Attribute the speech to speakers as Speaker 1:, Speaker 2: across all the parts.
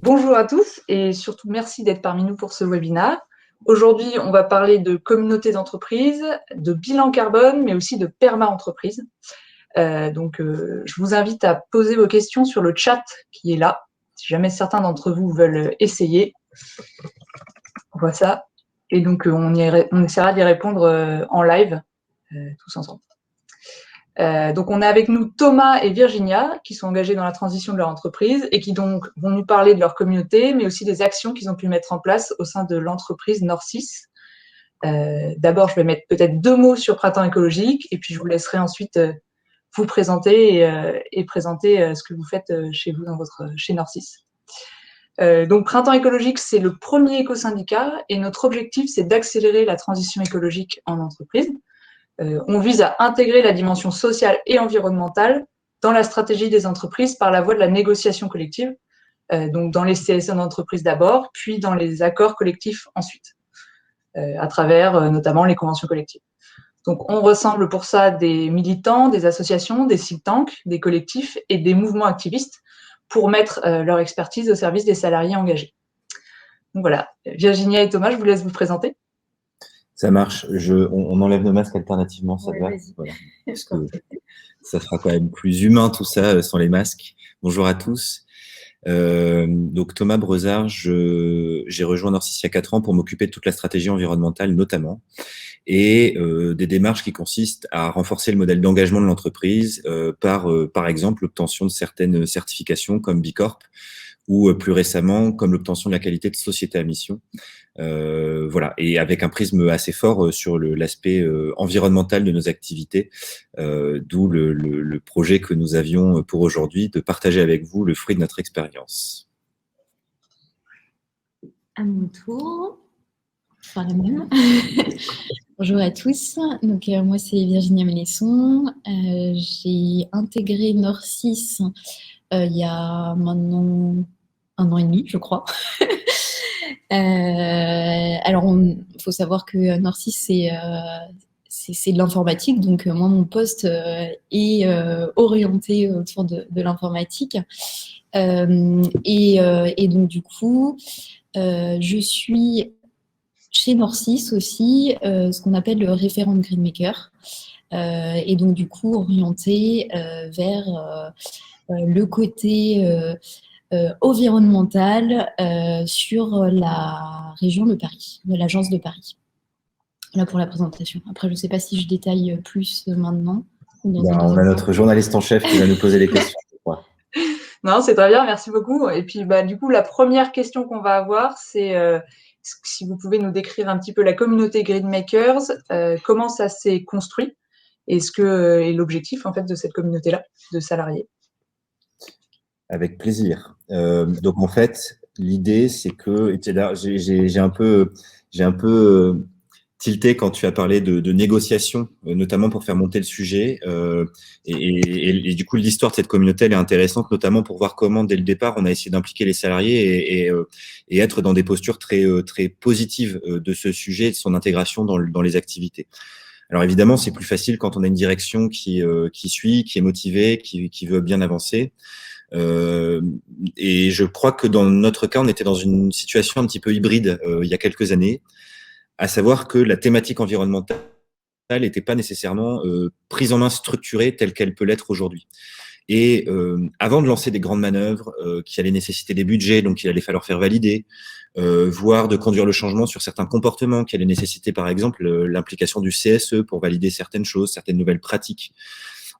Speaker 1: Bonjour à tous et surtout merci d'être parmi nous pour ce webinaire. Aujourd'hui, on va parler de communauté d'entreprise, de bilan carbone, mais aussi de perma-entreprise. Je vous invite à poser vos questions sur le chat qui est là, si jamais certains d'entre vous veulent essayer. On voit ça. Et donc, on essaiera d'y répondre en live, tous ensemble. Donc, on a avec nous Thomas et Virginia qui sont engagés dans la transition de leur entreprise et qui donc vont nous parler de leur communauté, mais aussi des actions qu'ils ont pu mettre en place au sein de l'entreprise Nord6. D'abord, je vais mettre peut-être 2 mots sur Printemps écologique et puis je vous laisserai ensuite vous présenter et présenter ce que vous faites chez vous chez Nord6. Donc, Printemps écologique, c'est le premier éco-syndicat et notre objectif, c'est d'accélérer la transition écologique en entreprise. On vise à intégrer la dimension sociale et environnementale dans la stratégie des entreprises par la voie de la négociation collective, donc dans les CSE d'entreprise d'abord, puis dans les accords collectifs ensuite, à travers notamment les conventions collectives. Donc on ressemble pour ça des militants, des associations, des think tanks, des collectifs et des mouvements activistes pour mettre leur expertise au service des salariés engagés. Donc voilà, Virginia et Thomas, je vous laisse vous présenter.
Speaker 2: Ça marche. On enlève nos masques alternativement, ça te va? Voilà. Parce que ça sera quand même plus humain tout ça sans les masques. Bonjour à tous. Donc Thomas Brezard, j'ai rejoint Nord6 il y a 4 ans pour m'occuper de toute la stratégie environnementale notamment et des démarches qui consistent à renforcer le modèle d'engagement de l'entreprise par exemple l'obtention de certaines certifications comme B Corp ou plus récemment comme l'obtention de la qualité de société à mission. Voilà, et avec un prisme assez fort sur l'aspect environnemental de nos activités, d'où le projet que nous avions pour aujourd'hui de partager avec vous le fruit de notre expérience.
Speaker 3: À mon tour, par la même. Bonjour à tous, donc moi c'est Virginia Mélesson, j'ai intégré Nord6 il y a maintenant 1 an et demi je crois. Alors il faut savoir que Nord6 c'est de l'informatique, donc moi mon poste est orienté autour de l'informatique et donc du coup je suis chez Nord6 aussi ce qu'on appelle le référent de Greenmaker et donc du coup orienté vers le côté environnemental sur la région de Paris, de l'agence de Paris. Là pour la présentation. Après, je ne sais pas si je détaille plus maintenant.
Speaker 2: On a notre journaliste en chef qui va nous poser les questions, je crois.
Speaker 1: Non, c'est très bien, merci beaucoup. Et puis, du coup, la première question qu'on va avoir, c'est si vous pouvez nous décrire un petit peu la communauté Greenmakers, comment ça s'est construit, et ce que est l'objectif en fait de cette communauté-là, de salariés.
Speaker 2: Avec plaisir. Donc en fait, l'idée c'est que j'ai un peu tilté quand tu as parlé de négociation, notamment pour faire monter le sujet. Et du coup, l'histoire de cette communauté elle est intéressante, notamment pour voir comment dès le départ on a essayé d'impliquer les salariés et être dans des postures très positives de ce sujet, de son intégration dans les activités. Alors évidemment, c'est plus facile quand on a une direction qui suit, qui est motivée, qui veut bien avancer. Et je crois que dans notre cas, on était dans une situation un petit peu hybride il y a quelques années, à savoir que la thématique environnementale n'était pas nécessairement prise en main structurée telle qu'elle peut l'être aujourd'hui. Et avant de lancer des grandes manœuvres qui allaient nécessiter des budgets, donc il allait falloir faire valider, voire de conduire le changement sur certains comportements qui allaient nécessiter par exemple l'implication du CSE pour valider certaines choses, certaines nouvelles pratiques.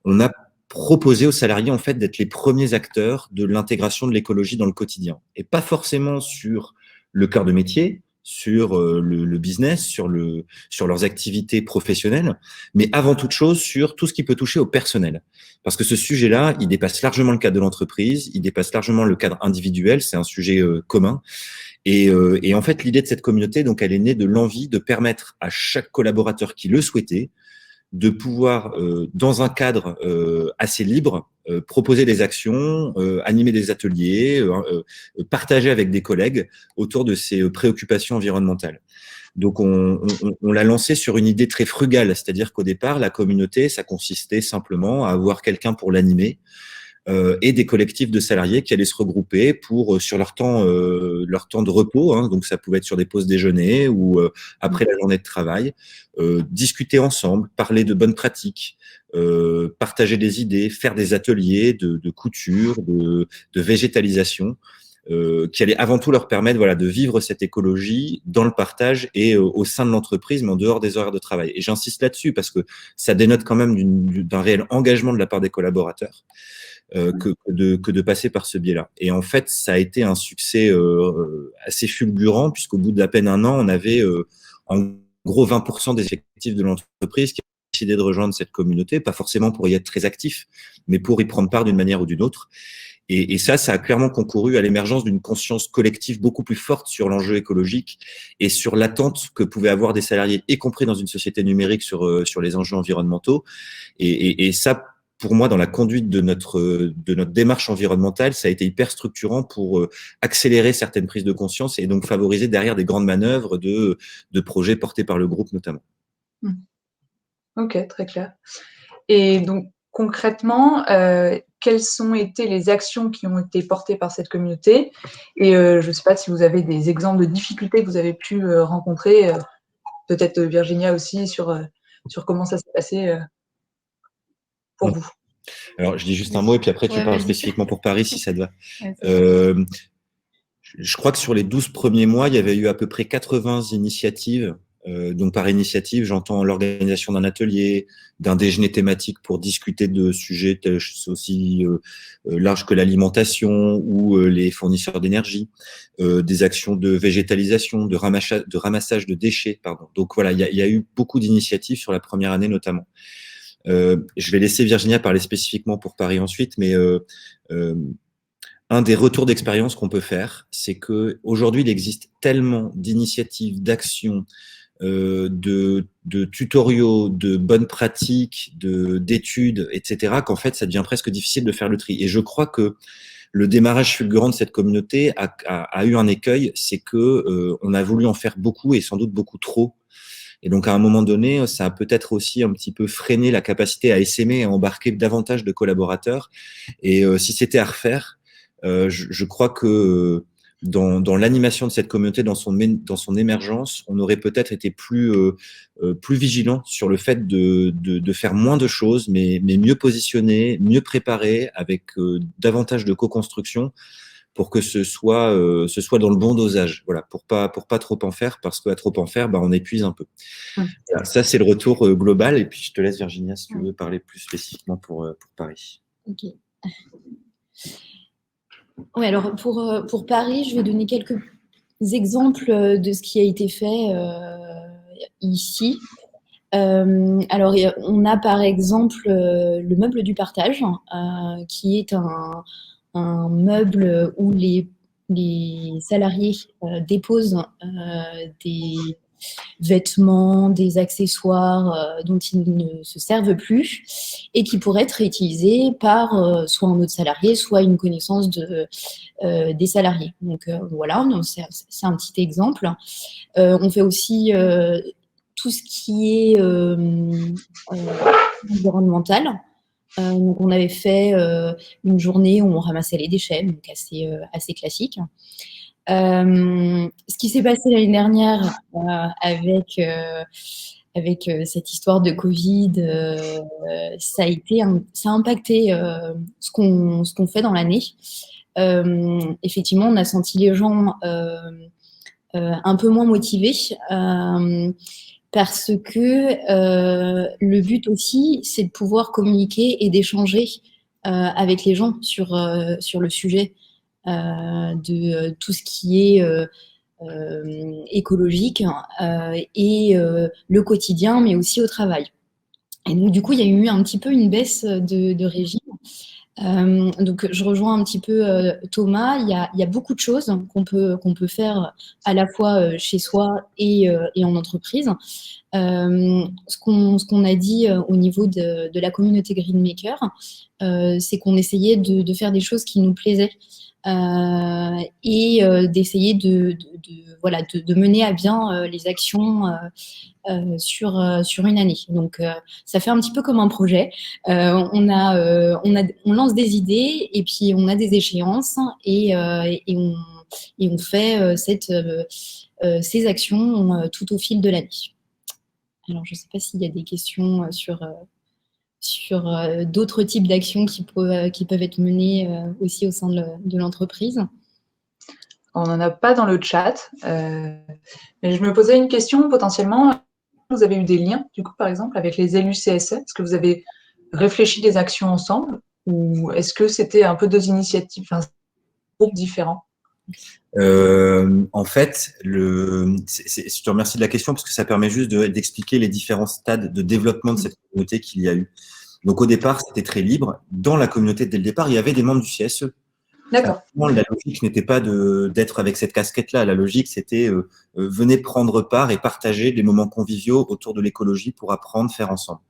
Speaker 2: On a proposé aux salariés en fait d'être les premiers acteurs de l'intégration de l'écologie dans le quotidien et pas forcément sur le cœur de métier, sur le business, sur leurs activités professionnelles, mais avant toute chose sur tout ce qui peut toucher au personnel. Parce que ce sujet-là, il dépasse largement le cadre de l'entreprise, il dépasse largement le cadre individuel, c'est un sujet commun. Et en fait, l'idée de cette communauté, donc, elle est née de l'envie de permettre à chaque collaborateur qui le souhaitait de pouvoir, dans un cadre assez libre, proposer des actions, animer des ateliers, partager avec des collègues autour de ces préoccupations environnementales. Donc, on l'a lancé sur une idée très frugale, c'est-à-dire qu'au départ, la communauté, ça consistait simplement à avoir quelqu'un pour l'animer, et des collectifs de salariés qui allaient se regrouper pour sur leur temps de repos, hein, donc ça pouvait être sur des pauses déjeuner ou après la journée de travail, discuter ensemble, parler de bonnes pratiques, partager des idées, faire des ateliers de couture, de végétalisation, qui allait avant tout leur permettre de vivre cette écologie dans le partage et au sein de l'entreprise, mais en dehors des horaires de travail. Et j'insiste là-dessus parce que ça dénote quand même d'un réel engagement de la part des collaborateurs que de passer par ce biais-là. Et en fait, ça a été un succès assez fulgurant puisqu'au bout d'à peine un an, on avait en gros 20% des effectifs de l'entreprise qui ont décidé de rejoindre cette communauté, pas forcément pour y être très actifs, mais pour y prendre part d'une manière ou d'une autre. Et ça a clairement concouru à l'émergence d'une conscience collective beaucoup plus forte sur l'enjeu écologique et sur l'attente que pouvaient avoir des salariés, y compris dans une société numérique, sur les enjeux environnementaux. Et ça, pour moi, dans la conduite de notre démarche environnementale, ça a été hyper structurant pour accélérer certaines prises de conscience et donc favoriser derrière des grandes manœuvres de projets portés par le groupe notamment.
Speaker 1: Ok, très clair. Et donc, concrètement, quelles ont été les actions qui ont été portées par cette communauté? Et je ne sais pas si vous avez des exemples de difficultés que vous avez pu rencontrer, peut-être Virginia aussi, sur comment ça s'est passé pour vous.
Speaker 2: Alors, je dis juste un mot et puis après, tu parles spécifiquement pour Paris, si ça te va. Je crois que sur les 12 premiers mois, il y avait eu à peu près 80 initiatives. Donc, par initiative, j'entends l'organisation d'un atelier, d'un déjeuner thématique pour discuter de sujets aussi larges que l'alimentation ou les fournisseurs d'énergie, des actions de végétalisation, de ramassage de déchets, pardon. Donc, voilà, il y a eu beaucoup d'initiatives sur la première année notamment. Je vais laisser Virginia parler spécifiquement pour Paris ensuite, mais un des retours d'expérience qu'on peut faire, c'est que aujourd'hui, il existe tellement d'initiatives, d'actions, de tutoriaux, de bonnes pratiques, d'études, etc., qu'en fait, ça devient presque difficile de faire le tri. Et je crois que le démarrage fulgurant de cette communauté a eu un écueil, c'est que on a voulu en faire beaucoup et sans doute beaucoup trop. Et donc, à un moment donné, ça a peut-être aussi un petit peu freiné la capacité à essaimer et à embarquer davantage de collaborateurs. Et si c'était à refaire, je crois que dans l'animation de cette communauté, dans son émergence, on aurait peut-être été plus vigilant sur le fait de faire moins de choses, mais mieux positionné, mieux préparé, avec davantage de co-construction, pour que ce soit dans le bon dosage. Voilà, pour pas trop en faire, parce qu'à trop en faire, on épuise un peu. Voilà, ça, c'est le retour global. Et puis, je te laisse, Virginia, si tu veux parler plus spécifiquement pour Paris.
Speaker 3: Ok. Oui, alors pour Paris, je vais donner quelques exemples de ce qui a été fait ici. Alors, on a par exemple le meuble du partage, qui est un meuble où les salariés déposent des vêtements, des accessoires dont ils ne se servent plus et qui pourraient être réutilisés par soit un autre salarié, soit une connaissance des salariés. Donc voilà, c'est un petit exemple. On fait aussi tout ce qui est environnemental. Donc on avait fait une journée où on ramassait les déchets, donc assez classique. Ce qui s'est passé l'année dernière avec cette histoire de Covid, ça a impacté ce qu'on fait dans l'année. Effectivement, on a senti les gens un peu moins motivés parce que le but aussi, c'est de pouvoir communiquer et d'échanger avec les gens sur le sujet de tout ce qui est écologique et le quotidien, mais aussi au travail. Et donc, du coup, il y a eu un petit peu une baisse de régime. Donc, je rejoins un petit peu Thomas. Il y a beaucoup de choses qu'on peut faire à la fois chez soi et en entreprise. Ce qu'on a dit au niveau de la communauté Greenmaker, c'est qu'on essayait de faire des choses qui nous plaisaient et d'essayer voilà, de mener à bien les actions sur une année. Donc, ça fait un petit peu comme un projet. On lance des idées et puis on a des échéances et on fait ces actions tout au fil de l'année. Alors, je ne sais pas s'il y a des questions sur d'autres types d'actions qui peuvent être menées aussi au sein de l'entreprise.
Speaker 1: On n'en a pas dans le chat, mais je me posais une question potentiellement. Vous avez eu des liens, du coup, par exemple, avec les élus CSE? Est-ce que vous avez réfléchi des actions ensemble ou est-ce que c'était un peu deux initiatives, enfin, groupes différents?
Speaker 2: En fait, je te remercie de la question parce que ça permet juste d'expliquer les différents stades de développement de cette communauté qu'il y a eu. Donc, au départ, c'était très libre. Dans la communauté, dès le départ, il y avait des membres du CSE.
Speaker 1: D'accord.
Speaker 2: La logique n'était pas d'être avec cette casquette-là. La logique, c'était venez prendre part et partager des moments conviviaux autour de l'écologie pour apprendre, faire ensemble.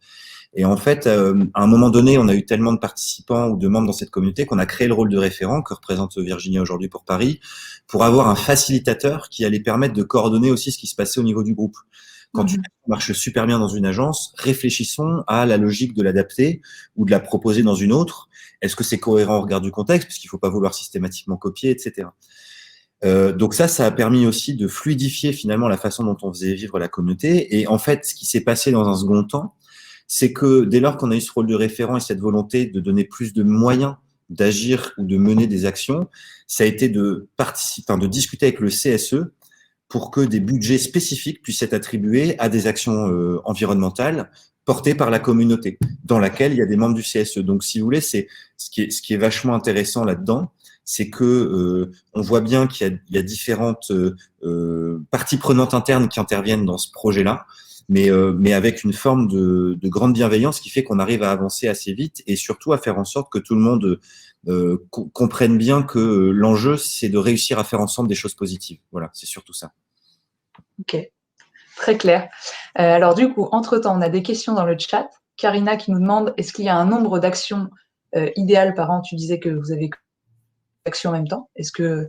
Speaker 2: Et en fait, à un moment donné, on a eu tellement de participants ou de membres dans cette communauté qu'on a créé le rôle de référent que représente Virginia aujourd'hui pour Paris, pour avoir un facilitateur qui allait permettre de coordonner aussi ce qui se passait au niveau du groupe. Quand une action marche super bien dans une agence, réfléchissons à la logique de l'adapter ou de la proposer dans une autre. Est-ce que c'est cohérent au regard du contexte, puisqu'il ne faut pas vouloir systématiquement copier, etc. Donc ça a permis aussi de fluidifier finalement la façon dont on faisait vivre la communauté. Et en fait, ce qui s'est passé dans un second temps, c'est que dès lors qu'on a eu ce rôle de référent et cette volonté de donner plus de moyens d'agir ou de mener des actions, ça a été de discuter avec le CSE pour que des budgets spécifiques puissent être attribués à des actions environnementales portées par la communauté, dans laquelle il y a des membres du CSE. Donc, si vous voulez, c'est ce qui est vachement intéressant là-dedans, c'est que on voit bien qu'il y a différentes parties prenantes internes qui interviennent dans ce projet-là, mais avec une forme de grande bienveillance qui fait qu'on arrive à avancer assez vite et surtout à faire en sorte que tout le monde comprenne bien que l'enjeu, c'est de réussir à faire ensemble des choses positives. Voilà, c'est surtout ça.
Speaker 1: Ok, très clair. Alors du coup, entre-temps, on a des questions dans le chat. Karina qui nous demande, est-ce qu'il y a un nombre d'actions idéales par an? Tu disais que vous avez d'actions en même temps. Est-ce que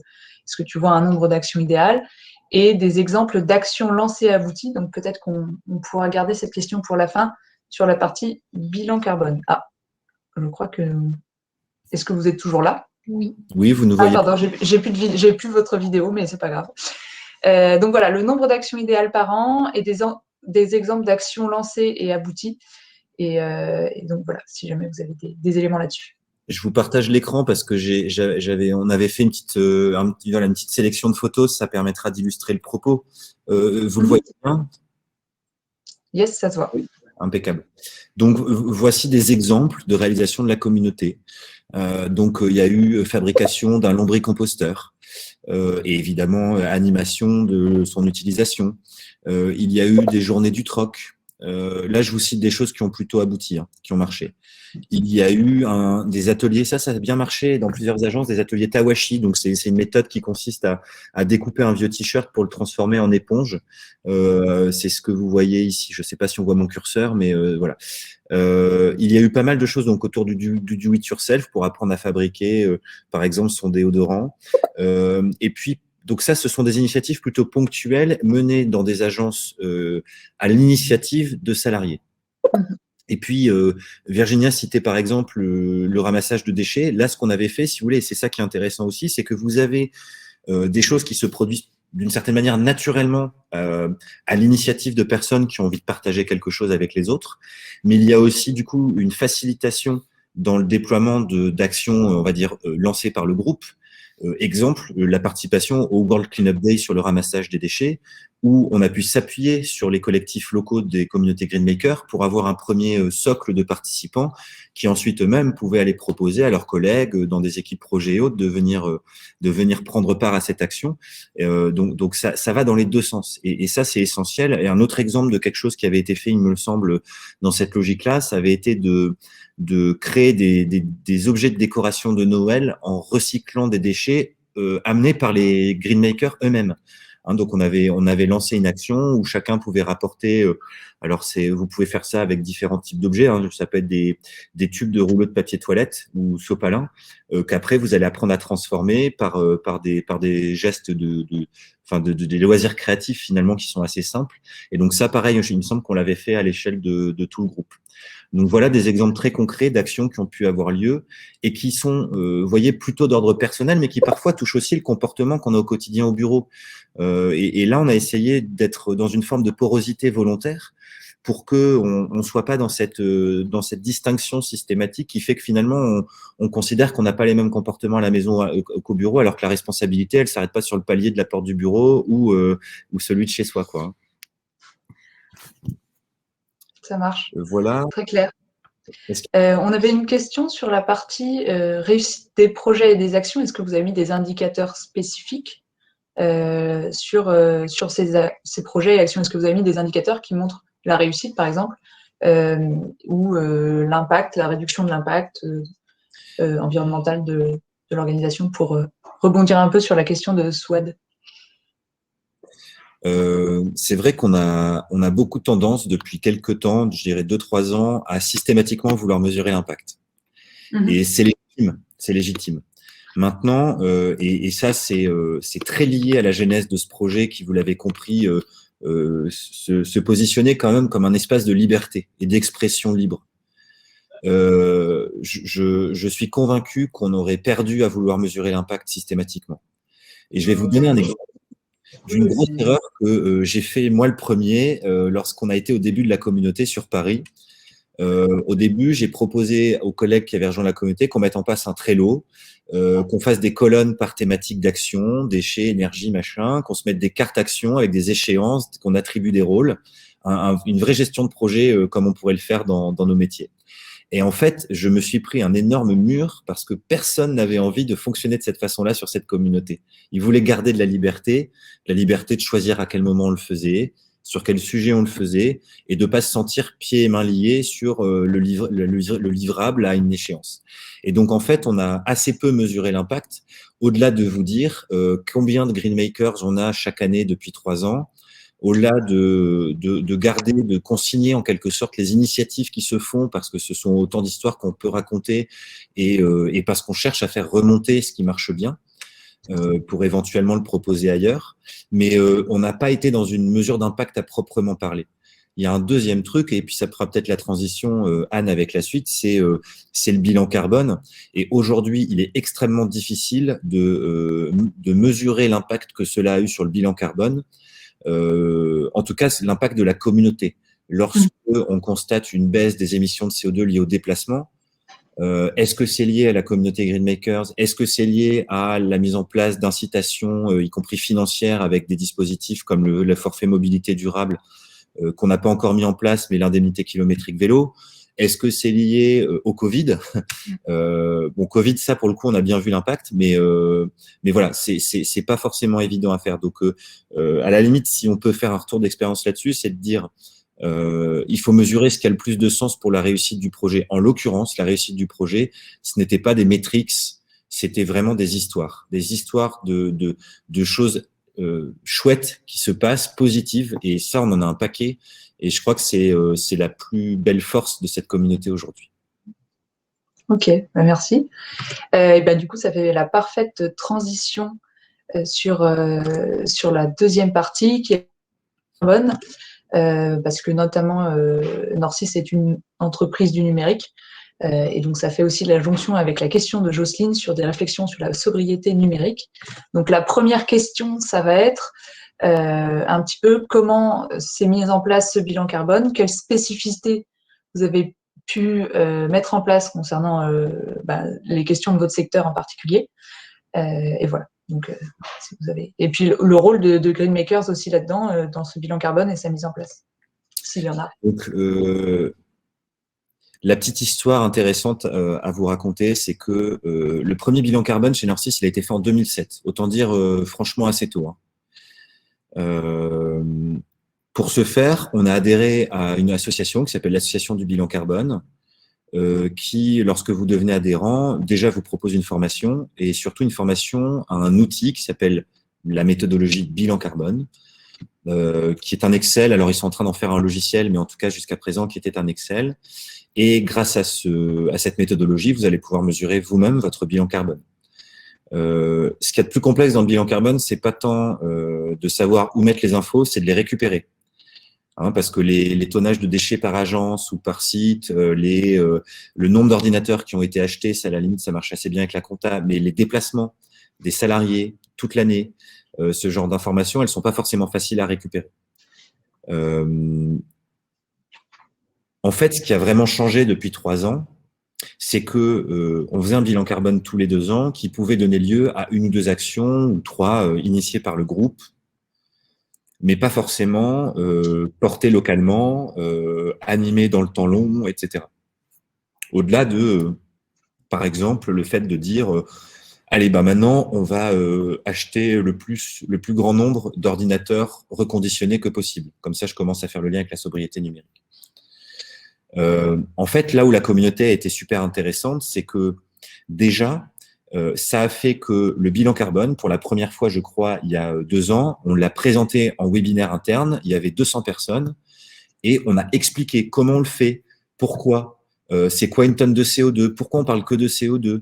Speaker 1: tu vois un nombre d'actions idéales? Et des exemples d'actions lancées et abouties. Donc peut-être qu'on pourra garder cette question pour la fin sur la partie bilan carbone. Ah, je crois que... Est-ce que vous êtes toujours là?
Speaker 3: Oui.
Speaker 2: Oui, vous nous voyez.
Speaker 1: Ah pardon, j'ai plus votre vidéo, mais c'est pas grave. Donc voilà, le nombre d'actions idéales par an et des exemples d'actions lancées et abouties. Et donc voilà, si jamais vous avez des éléments là-dessus.
Speaker 2: Je vous partage l'écran parce que on avait fait une petite sélection de photos, ça permettra d'illustrer le propos. Vous le voyez bien?
Speaker 1: Yes, ça se voit.
Speaker 2: Oui, impeccable. Donc voici des exemples de réalisation de la communauté. Donc il y a eu fabrication d'un lombricomposteur et évidemment animation de son utilisation. Il y a eu des journées du troc. Là, je vous cite des choses qui ont plutôt abouti, qui ont marché. Il y a eu des ateliers, ça a bien marché dans plusieurs agences, des ateliers Tawashi. Donc, c'est une méthode qui consiste à découper un vieux t-shirt pour le transformer en éponge. C'est ce que vous voyez ici. Je ne sais pas si on voit mon curseur, mais voilà. Il y a eu pas mal de choses donc autour du do it yourself pour apprendre à fabriquer, par exemple, son déodorant. Et puis, donc ça, ce sont des initiatives plutôt ponctuelles menées dans des agences à l'initiative de salariés. Et puis, Virginia citait par exemple le ramassage de déchets. Là, ce qu'on avait fait, si vous voulez, et c'est ça qui est intéressant aussi, c'est que vous avez des choses qui se produisent d'une certaine manière naturellement à l'initiative de personnes qui ont envie de partager quelque chose avec les autres. Mais il y a aussi du coup une facilitation dans le déploiement d'actions, on va dire, lancées par le groupe. Exemple, la participation au World Cleanup Day sur le ramassage des déchets, où on a pu s'appuyer sur les collectifs locaux des communautés Greenmaker pour avoir un premier socle de participants qui ensuite eux-mêmes pouvaient aller proposer à leurs collègues dans des équipes projets et autres de venir prendre part à cette action. Donc ça va dans les deux sens. Et ça, c'est essentiel. Et un autre exemple de quelque chose qui avait été fait, il me semble, dans cette logique-là, ça avait été de créer des objets de décoration de Noël en recyclant des déchets amenés par les Greenmakers eux-mêmes. Donc, on avait lancé une action où chacun pouvait rapporter. Alors, vous pouvez faire ça avec différents types d'objets. Ça peut être des tubes de rouleau de papier toilette ou sopalin qu'après vous allez apprendre à transformer par des gestes des loisirs créatifs finalement qui sont assez simples. Et donc ça, pareil, il me semble qu'on l'avait fait à l'échelle de tout le groupe. Donc voilà des exemples très concrets d'actions qui ont pu avoir lieu et qui sont, vous voyez, plutôt d'ordre personnel, mais qui parfois touchent aussi le comportement qu'on a au quotidien au bureau. Et là, on a essayé d'être dans une forme de porosité volontaire pour que on soit pas dans cette distinction systématique qui fait que finalement on considère qu'on n'a pas les mêmes comportements à la maison qu'au bureau, alors que la responsabilité, elle s'arrête pas sur le palier de la porte du bureau ou celui de chez soi, quoi.
Speaker 1: Ça marche.
Speaker 2: Voilà.
Speaker 1: Très clair. On avait une question sur la partie réussite des projets et des actions. Est-ce que vous avez mis des indicateurs spécifiques sur ces projets et actions? Est-ce que vous avez mis des indicateurs qui montrent la réussite, par exemple, ou l'impact, la réduction de l'impact environnemental de l'organisation, pour rebondir un peu sur la question de Swad?
Speaker 2: C'est vrai qu'on a beaucoup tendance depuis quelques temps, je dirais 2-3 ans, à systématiquement vouloir mesurer l'impact. Et c'est légitime. Maintenant, et ça c'est très lié à la genèse de ce projet qui, vous l'avez compris, se positionner quand même comme un espace de liberté et d'expression libre. Je suis convaincu qu'on aurait perdu à vouloir mesurer l'impact systématiquement. Et je vais vous donner un exemple d'une grosse erreur que j'ai fait moi le premier lorsqu'on a été au début de la communauté sur Paris. Au début, j'ai proposé aux collègues qui avaient rejoint la communauté qu'on mette en place un Trello, qu'on fasse des colonnes par thématique d'action, déchets, énergie, machin, qu'on se mette des cartes actions avec des échéances, qu'on attribue des rôles, une vraie gestion de projet comme on pourrait le faire dans nos métiers. Et en fait, je me suis pris un énorme mur parce que personne n'avait envie de fonctionner de cette façon-là sur cette communauté. Ils voulaient garder de la liberté de choisir à quel moment on le faisait, sur quel sujet on le faisait, et de pas se sentir pieds et mains liés sur le livrable à une échéance. Et donc, en fait, on a assez peu mesuré l'impact, au-delà de vous dire combien de Greenmakers on a chaque année depuis 3 ans, au-delà de garder, de consigner en quelque sorte les initiatives qui se font, parce que ce sont autant d'histoires qu'on peut raconter et parce qu'on cherche à faire remonter ce qui marche bien pour éventuellement le proposer ailleurs. Mais on n'a pas été dans une mesure d'impact à proprement parler. Il y a un deuxième truc, et puis ça fera peut-être la transition, Anne, avec la suite, c'est le bilan carbone. Et aujourd'hui, il est extrêmement difficile de mesurer l'impact que cela a eu sur le bilan carbone. En tout cas, c'est l'impact de la communauté. Lorsque on constate une baisse des émissions de CO2 liées au déplacement, est-ce que c'est lié à la communauté Greenmakers? Est-ce que c'est lié à la mise en place d'incitations, y compris financières, avec des dispositifs comme le forfait mobilité durable qu'on n'a pas encore mis en place, mais l'indemnité kilométrique vélo? Est-ce que c'est lié au Covid? Bon, Covid, ça, pour le coup, on a bien vu l'impact, mais voilà, c'est pas forcément évident à faire. Donc, à la limite, si on peut faire un retour d'expérience là-dessus, c'est de dire il faut mesurer ce qui a le plus de sens pour la réussite du projet. En l'occurrence, la réussite du projet, ce n'était pas des métriques, c'était vraiment des histoires de choses chouettes qui se passent, positives, et ça, on en a un paquet. Et je crois que c'est la plus belle force de cette communauté aujourd'hui.
Speaker 1: Ok, merci. Et du coup, ça fait la parfaite transition sur la deuxième partie qui est bonne, parce que notamment Norcis est une entreprise du numérique, et donc ça fait aussi la jonction avec la question de Jocelyne sur des réflexions sur la sobriété numérique. Donc la première question, ça va être un petit peu comment s'est mis en place ce bilan carbone, quelles spécificités vous avez pu mettre en place concernant les questions de votre secteur en particulier, et voilà. Donc, si vous avez... Et puis le rôle de Greenmakers aussi là-dedans, dans ce bilan carbone et sa mise en place, s'il y en a.
Speaker 2: Donc, la petite histoire intéressante à vous raconter, c'est que le premier bilan carbone chez Norcis, il a été fait en 2007. Autant dire franchement assez tôt. Pour ce faire, on a adhéré à une association qui s'appelle l'Association du bilan carbone, qui, lorsque vous devenez adhérent, déjà vous propose une formation, et surtout une formation à un outil qui s'appelle la méthodologie bilan carbone, qui est un Excel. Alors, ils sont en train d'en faire un logiciel, mais en tout cas, jusqu'à présent, qui était un Excel. Et grâce à cette méthodologie, vous allez pouvoir mesurer vous-même votre bilan carbone. Ce qu'il y a de plus complexe dans le bilan carbone, c'est pas tant de savoir où mettre les infos, c'est de les récupérer. Parce que les tonnages de déchets par agence ou par site, le nombre d'ordinateurs qui ont été achetés, ça à la limite, ça marche assez bien avec la compta, mais les déplacements des salariés toute l'année, ce genre d'informations, elles sont pas forcément faciles à récupérer. En fait, ce qui a vraiment changé depuis 3 ans, c'est que on faisait un bilan carbone tous les 2 ans qui pouvait donner lieu à 1 ou 2 actions ou 3 initiées par le groupe, mais pas forcément portées localement, animées dans le temps long, etc. Au-delà de, par exemple, le fait de dire allez, maintenant, on va acheter le plus grand nombre d'ordinateurs reconditionnés que possible. Comme ça, je commence à faire le lien avec la sobriété numérique. En fait, là où la communauté a été super intéressante, c'est que déjà, ça a fait que le bilan carbone, pour la première fois, je crois, il y a 2 ans, on l'a présenté en webinaire interne, il y avait 200 personnes, et on a expliqué comment on le fait, pourquoi, c'est quoi une tonne de CO2, pourquoi on parle que de CO2,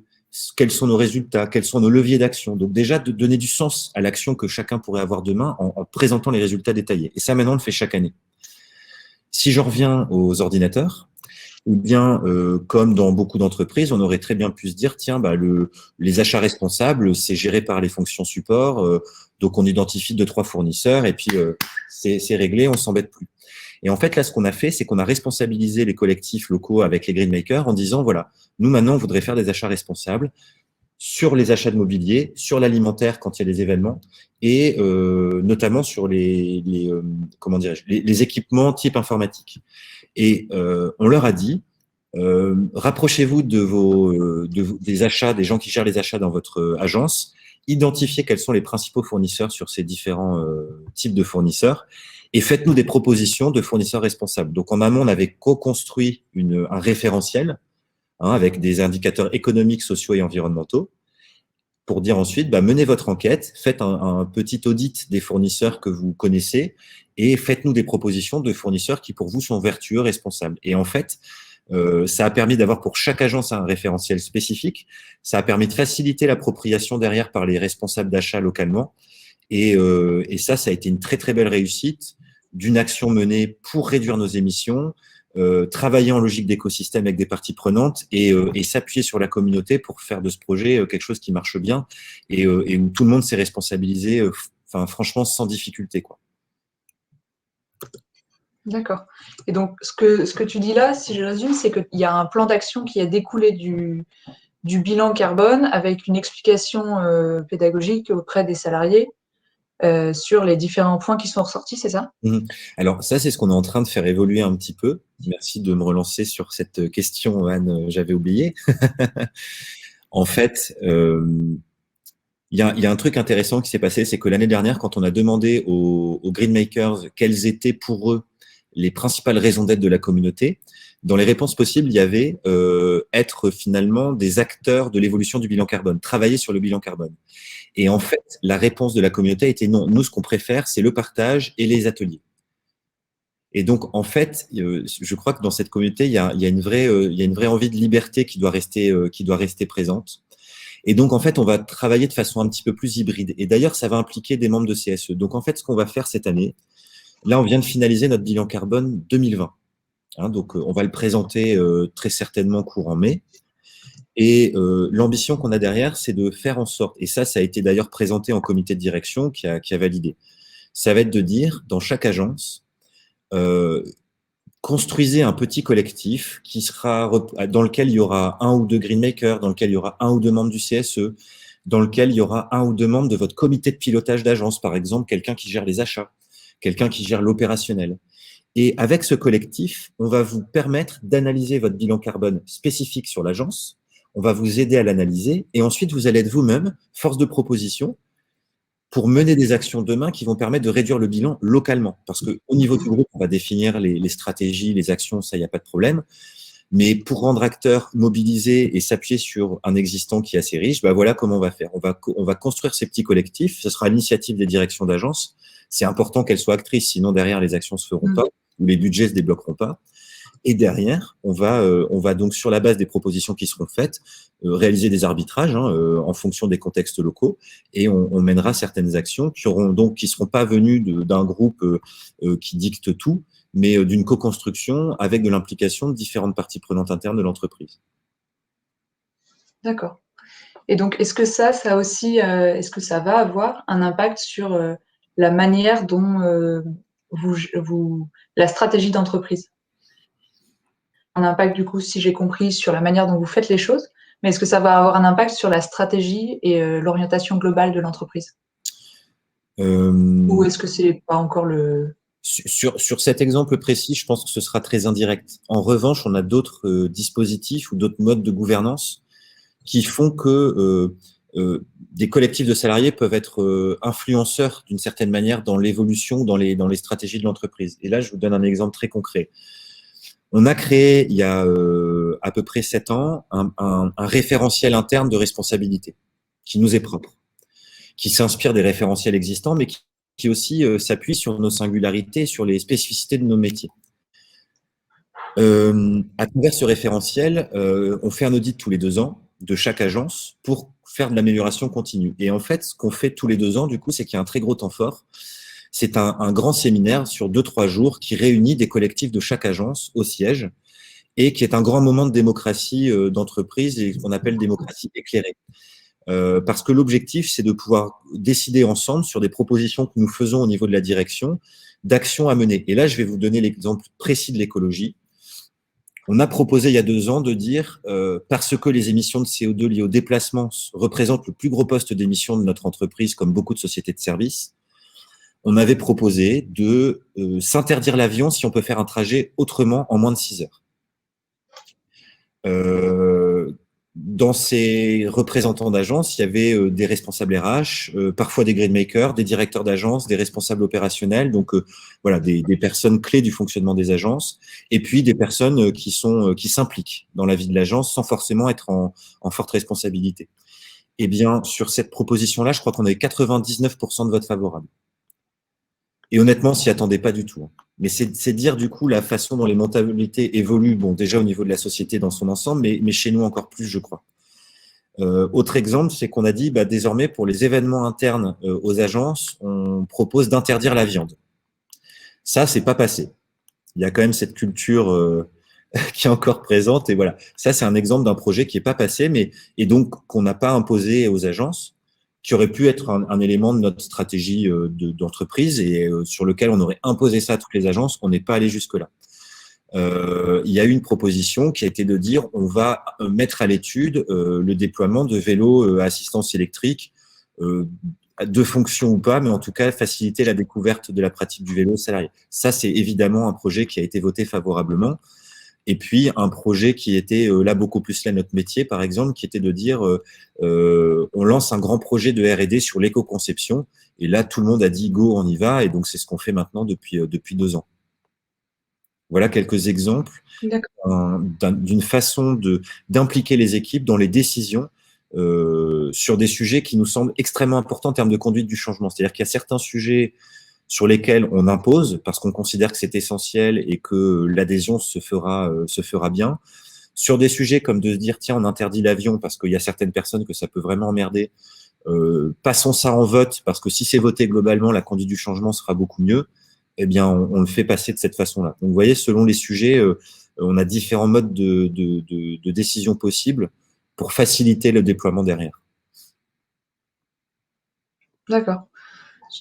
Speaker 2: quels sont nos résultats, quels sont nos leviers d'action. Donc déjà, de donner du sens à l'action que chacun pourrait avoir demain en présentant les résultats détaillés. Et ça, maintenant, on le fait chaque année. Si je reviens aux ordinateurs, ou bien, comme dans beaucoup d'entreprises, on aurait très bien pu se dire, tiens, les achats responsables, c'est géré par les fonctions support, donc on identifie 2-3 fournisseurs, et puis c'est réglé, on s'embête plus. Et en fait, là, ce qu'on a fait, c'est qu'on a responsabilisé les collectifs locaux avec les Greenmakers en disant, voilà, nous, maintenant, on voudrait faire des achats responsables sur les achats de mobilier, sur l'alimentaire quand il y a des événements, et notamment sur comment dirais-je, les équipements type informatique. Et on leur a dit, rapprochez-vous des achats, des gens qui gèrent les achats dans votre agence, identifiez quels sont les principaux fournisseurs sur ces différents types de fournisseurs, et faites-nous des propositions de fournisseurs responsables. Donc en amont, on avait co-construit un référentiel avec des indicateurs économiques, sociaux et environnementaux, pour dire ensuite, menez votre enquête, faites un petit audit des fournisseurs que vous connaissez et faites-nous des propositions de fournisseurs qui, pour vous, sont vertueux, responsables. Et en fait, ça a permis d'avoir pour chaque agence un référentiel spécifique. Ça a permis de faciliter l'appropriation derrière par les responsables d'achat localement. Et ça a été une très, très belle réussite d'une action menée pour réduire nos émissions, travailler en logique d'écosystème avec des parties prenantes et s'appuyer sur la communauté pour faire de ce projet quelque chose qui marche bien et où tout le monde s'est responsabilisé, franchement, sans difficulté, quoi.
Speaker 1: D'accord. Et donc, ce que tu dis là, si je résume, c'est qu'il y a un plan d'action qui a découlé du bilan carbone avec une explication pédagogique auprès des salariés sur les différents points qui sont ressortis, c'est ça?
Speaker 2: Alors ça, c'est ce qu'on est en train de faire évoluer un petit peu. Merci de me relancer sur cette question, Anne, j'avais oublié. En fait, il y a un truc intéressant qui s'est passé, c'est que l'année dernière, quand on a demandé aux Greenmakers quelles étaient pour eux les principales raisons d'être de la communauté, dans les réponses possibles, il y avait être finalement des acteurs de l'évolution du bilan carbone, travailler sur le bilan carbone. Et en fait, la réponse de la communauté était non. Nous, ce qu'on préfère, c'est le partage et les ateliers. Et donc, en fait, je crois que dans cette communauté, il y a une vraie envie de liberté qui doit rester présente. Et donc, en fait, on va travailler de façon un petit peu plus hybride. Et d'ailleurs, ça va impliquer des membres de CSE. Donc, en fait, ce qu'on va faire cette année, là, on vient de finaliser notre bilan carbone 2020. Donc, on va le présenter très certainement courant mai. Et l'ambition qu'on a derrière, c'est de faire en sorte, et ça a été d'ailleurs présenté en comité de direction qui a validé, ça va être de dire, dans chaque agence, construisez un petit collectif qui sera dans lequel il y aura 1 ou 2 Greenmakers, dans lequel il y aura 1 ou 2 membres du CSE, dans lequel il y aura 1 ou 2 membres de votre comité de pilotage d'agence, par exemple, quelqu'un qui gère les achats, quelqu'un qui gère l'opérationnel. Et avec ce collectif, on va vous permettre d'analyser votre bilan carbone spécifique sur l'agence. On va vous aider à l'analyser et ensuite, vous allez être vous-même force de proposition pour mener des actions demain qui vont permettre de réduire le bilan localement. Parce qu'au niveau du groupe, on va définir les stratégies, les actions, ça, il n'y a pas de problème. Mais pour rendre acteur, mobiliser et s'appuyer sur un existant qui est assez riche, voilà comment on va faire. On va construire ces petits collectifs. Ce sera à l'initiative des directions d'agence. C'est important qu'elles soient actrices, sinon derrière les actions se feront pas ou les budgets se débloqueront pas. Et derrière, on va donc sur la base des propositions qui seront faites réaliser des arbitrages en fonction des contextes locaux, et on mènera certaines actions qui seront pas venues d'un groupe qui dicte tout, mais d'une co-construction avec de l'implication de différentes parties prenantes internes de l'entreprise.
Speaker 1: D'accord. Et donc, est-ce que ça aussi, est-ce que ça va avoir un impact sur la manière dont la stratégie d'entreprise? Un impact, du coup, si j'ai compris, sur la manière dont vous faites les choses, mais est-ce que ça va avoir un impact sur la stratégie et l'orientation globale de l'entreprise? Ou est-ce que c'est pas encore le…
Speaker 2: Sur cet exemple précis, je pense que ce sera très indirect. En revanche, on a d'autres dispositifs ou d'autres modes de gouvernance qui font que des collectifs de salariés peuvent être influenceurs d'une certaine manière dans l'évolution, dans les stratégies de l'entreprise. Et là, je vous donne un exemple très concret. On a créé, il y a à peu près 7 ans, un référentiel interne de responsabilité qui nous est propre, qui s'inspire des référentiels existants, mais qui aussi s'appuie sur nos singularités, sur les spécificités de nos métiers. À travers ce référentiel, on fait un audit tous les 2 ans de chaque agence pour faire de l'amélioration continue. Et en fait, ce qu'on fait tous les 2 ans, du coup, c'est qu'il y a un très gros temps fort. C'est un grand séminaire sur 2-3 jours qui réunit des collectifs de chaque agence au siège et qui est un grand moment de démocratie d'entreprise et qu'on appelle démocratie éclairée. Parce que l'objectif, c'est de pouvoir décider ensemble sur des propositions que nous faisons au niveau de la direction, d'actions à mener. Et là, je vais vous donner l'exemple précis de l'écologie. On a proposé il y a 2 ans de dire, parce que les émissions de CO2 liées au déplacement représentent le plus gros poste d'émission de notre entreprise, comme beaucoup de sociétés de services, on avait proposé de s'interdire l'avion si on peut faire un trajet autrement en moins de 6 heures. Dans ces représentants d'agence, il y avait des responsables RH, parfois des gridmakers, des directeurs d'agence, des responsables opérationnels, donc voilà, des personnes clés du fonctionnement des agences, et puis des personnes qui s'impliquent dans la vie de l'agence sans forcément être en forte responsabilité. Eh bien, sur cette proposition-là, je crois qu'on avait 99% de votes favorables. Et honnêtement, on s'y attendait pas du tout. Mais c'est dire du coup la façon dont les mentalités évoluent, bon, déjà au niveau de la société dans son ensemble, mais chez nous encore plus, je crois. Autre exemple, c'est qu'on a dit, désormais, pour les événements internes aux agences, on propose d'interdire la viande. Ça, c'est pas passé. Il y a quand même cette culture qui est encore présente, et voilà. Ça, c'est un exemple d'un projet qui est pas passé, et donc qu'on n'a pas imposé aux agences, qui aurait pu être un élément de notre stratégie d'entreprise et sur lequel on aurait imposé ça à toutes les agences. On n'est pas allé jusque-là. Il y a eu une proposition qui a été de dire on va mettre à l'étude le déploiement de vélos à assistance électrique, de fonction ou pas, mais en tout cas faciliter la découverte de la pratique du vélo salarié. Ça, c'est évidemment un projet qui a été voté favorablement. Et puis, un projet qui était là beaucoup plus là notre métier, par exemple, qui était de dire on lance un grand projet de R&D sur l'éco-conception. Et là, tout le monde a dit go, on y va. Et donc, c'est ce qu'on fait maintenant depuis 2 ans. Voilà quelques exemples d'une façon d'impliquer les équipes dans les décisions sur des sujets qui nous semblent extrêmement importants en termes de conduite du changement. C'est-à-dire qu'il y a certains sujets sur lesquels on impose parce qu'on considère que c'est essentiel et que l'adhésion se fera bien. Sur des sujets comme de se dire tiens, on interdit l'avion parce qu'il y a certaines personnes que ça peut vraiment emmerder, passons ça en vote parce que si c'est voté globalement, la conduite du changement sera beaucoup mieux. Eh bien, on le fait passer de cette façon-là. Donc, vous voyez, selon les sujets, on a différents modes de décision possibles pour faciliter le déploiement derrière.
Speaker 1: D'accord.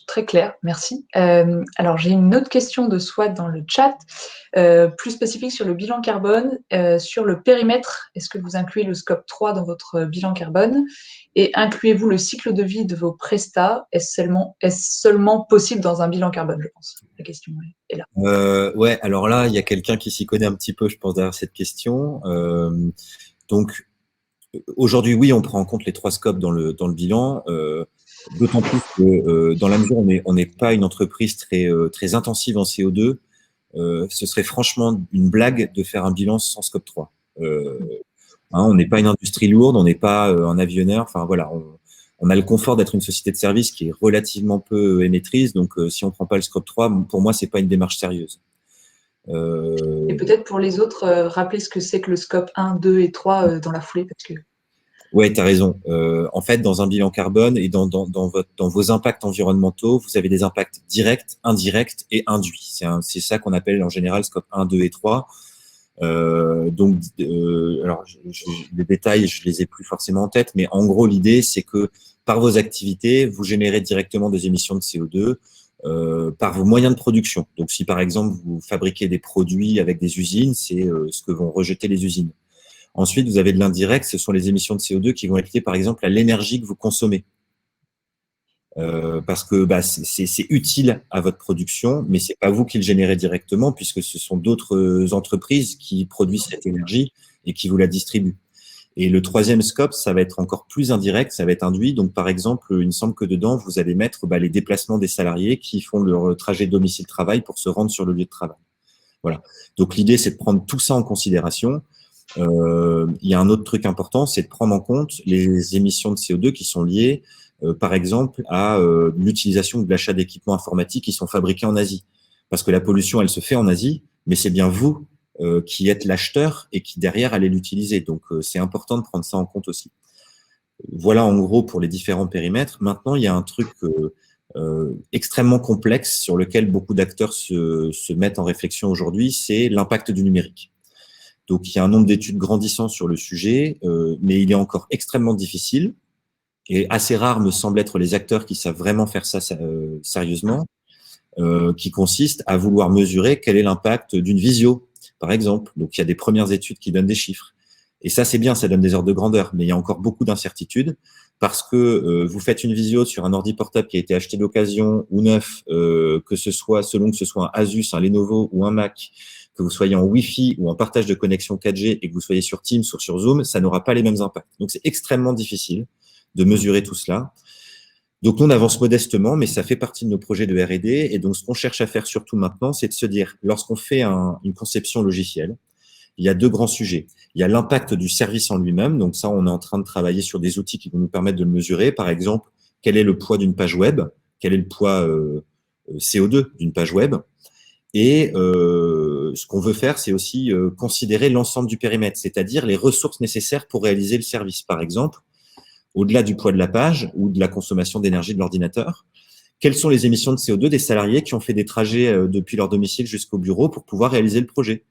Speaker 1: Très clair, merci. Alors, j'ai une autre question de Swat dans le chat, plus spécifique sur le bilan carbone, sur le périmètre. Est-ce que vous incluez le scope 3 dans votre bilan carbone? Et incluez-vous le cycle de vie de vos prestats? Est-ce seulement possible dans un bilan carbone, je pense? La question est là.
Speaker 2: Ouais, alors là, il y a quelqu'un qui s'y connaît un petit peu, je pense, derrière cette question. Donc, aujourd'hui, oui, on prend en compte les 3 scopes dans le bilan. D'autant plus que dans la mesure où on n'est pas une entreprise très intensive en CO2, ce serait franchement une blague de faire un bilan sans scope 3. On n'est pas une industrie lourde, on n'est pas un avionneur. Enfin voilà, on a le confort d'être une société de service qui est relativement peu émettrice. Donc si on prend pas le scope 3, pour moi c'est pas une démarche sérieuse.
Speaker 1: Et peut-être pour les autres, rappeler ce que c'est que le scope 1, 2 et 3 dans la foulée, parce que
Speaker 2: Ouais, tu as raison. En fait, dans un bilan carbone et dans vos impacts environnementaux, vous avez des impacts directs, indirects et induits. C'est ça qu'on appelle en général scope 1, 2 et 3. Alors, les détails, je les ai plus forcément en tête, mais en gros, l'idée, c'est que par vos activités, vous générez directement des émissions de CO2 par vos moyens de production. Donc, si par exemple, vous fabriquez des produits avec des usines, c'est ce que vont rejeter les usines. Ensuite, vous avez de l'indirect, ce sont les émissions de CO2 qui vont être liées, par exemple, à l'énergie que vous consommez. Parce que c'est utile à votre production, mais c'est pas vous qui le générez directement, puisque ce sont d'autres entreprises qui produisent cette énergie et qui vous la distribuent. Et le troisième scope, ça va être encore plus indirect, ça va être induit. Donc, par exemple, il me semble que dedans, vous allez mettre les déplacements des salariés qui font leur trajet domicile-travail pour se rendre sur le lieu de travail. Voilà. Donc, l'idée, c'est de prendre tout ça en considération. Il y a un autre truc important, c'est de prendre en compte les émissions de CO2 qui sont liées, par exemple, à l'utilisation de l'achat d'équipements informatiques qui sont fabriqués en Asie. Parce que la pollution, elle se fait en Asie, mais c'est bien vous qui êtes l'acheteur et qui derrière allez l'utiliser. Donc, c'est important de prendre ça en compte aussi. Voilà en gros pour les différents périmètres. Maintenant, il y a un truc extrêmement complexe sur lequel beaucoup d'acteurs se mettent en réflexion aujourd'hui, c'est l'impact du numérique. Donc, il y a un nombre d'études grandissant sur le sujet, mais il est encore extrêmement difficile et assez rare me semble être les acteurs qui savent vraiment faire ça sérieusement, qui consiste à vouloir mesurer quel est l'impact d'une visio, par exemple. Donc, il y a des premières études qui donnent des chiffres. Et ça, c'est bien, ça donne des ordres de grandeur, mais il y a encore beaucoup d'incertitudes parce que vous faites une visio sur un ordi portable qui a été acheté d'occasion ou neuf, que ce soit, selon que ce soit un Asus, un Lenovo ou un Mac, que vous soyez en Wi-Fi ou en partage de connexion 4G et que vous soyez sur Teams ou sur Zoom, ça n'aura pas les mêmes impacts. Donc, c'est extrêmement difficile de mesurer tout cela. Donc, nous, on avance modestement, mais ça fait partie de nos projets de R&D. Et donc, ce qu'on cherche à faire surtout maintenant, c'est de se dire, lorsqu'on fait une conception logicielle, il y a deux grands sujets. Il y a l'impact du service en lui-même. Donc, ça, on est en train de travailler sur des outils qui vont nous permettre de le mesurer. Par exemple, quel est le poids d'une page web? Quel est le poids CO2 d'une page web? Et ce qu'on veut faire, c'est aussi considérer l'ensemble du périmètre, c'est-à-dire les ressources nécessaires pour réaliser le service. Par exemple, au-delà du poids de la page ou de la consommation d'énergie de l'ordinateur, quelles sont les émissions de CO2 des salariés qui ont fait des trajets depuis leur domicile jusqu'au bureau pour pouvoir réaliser le projet?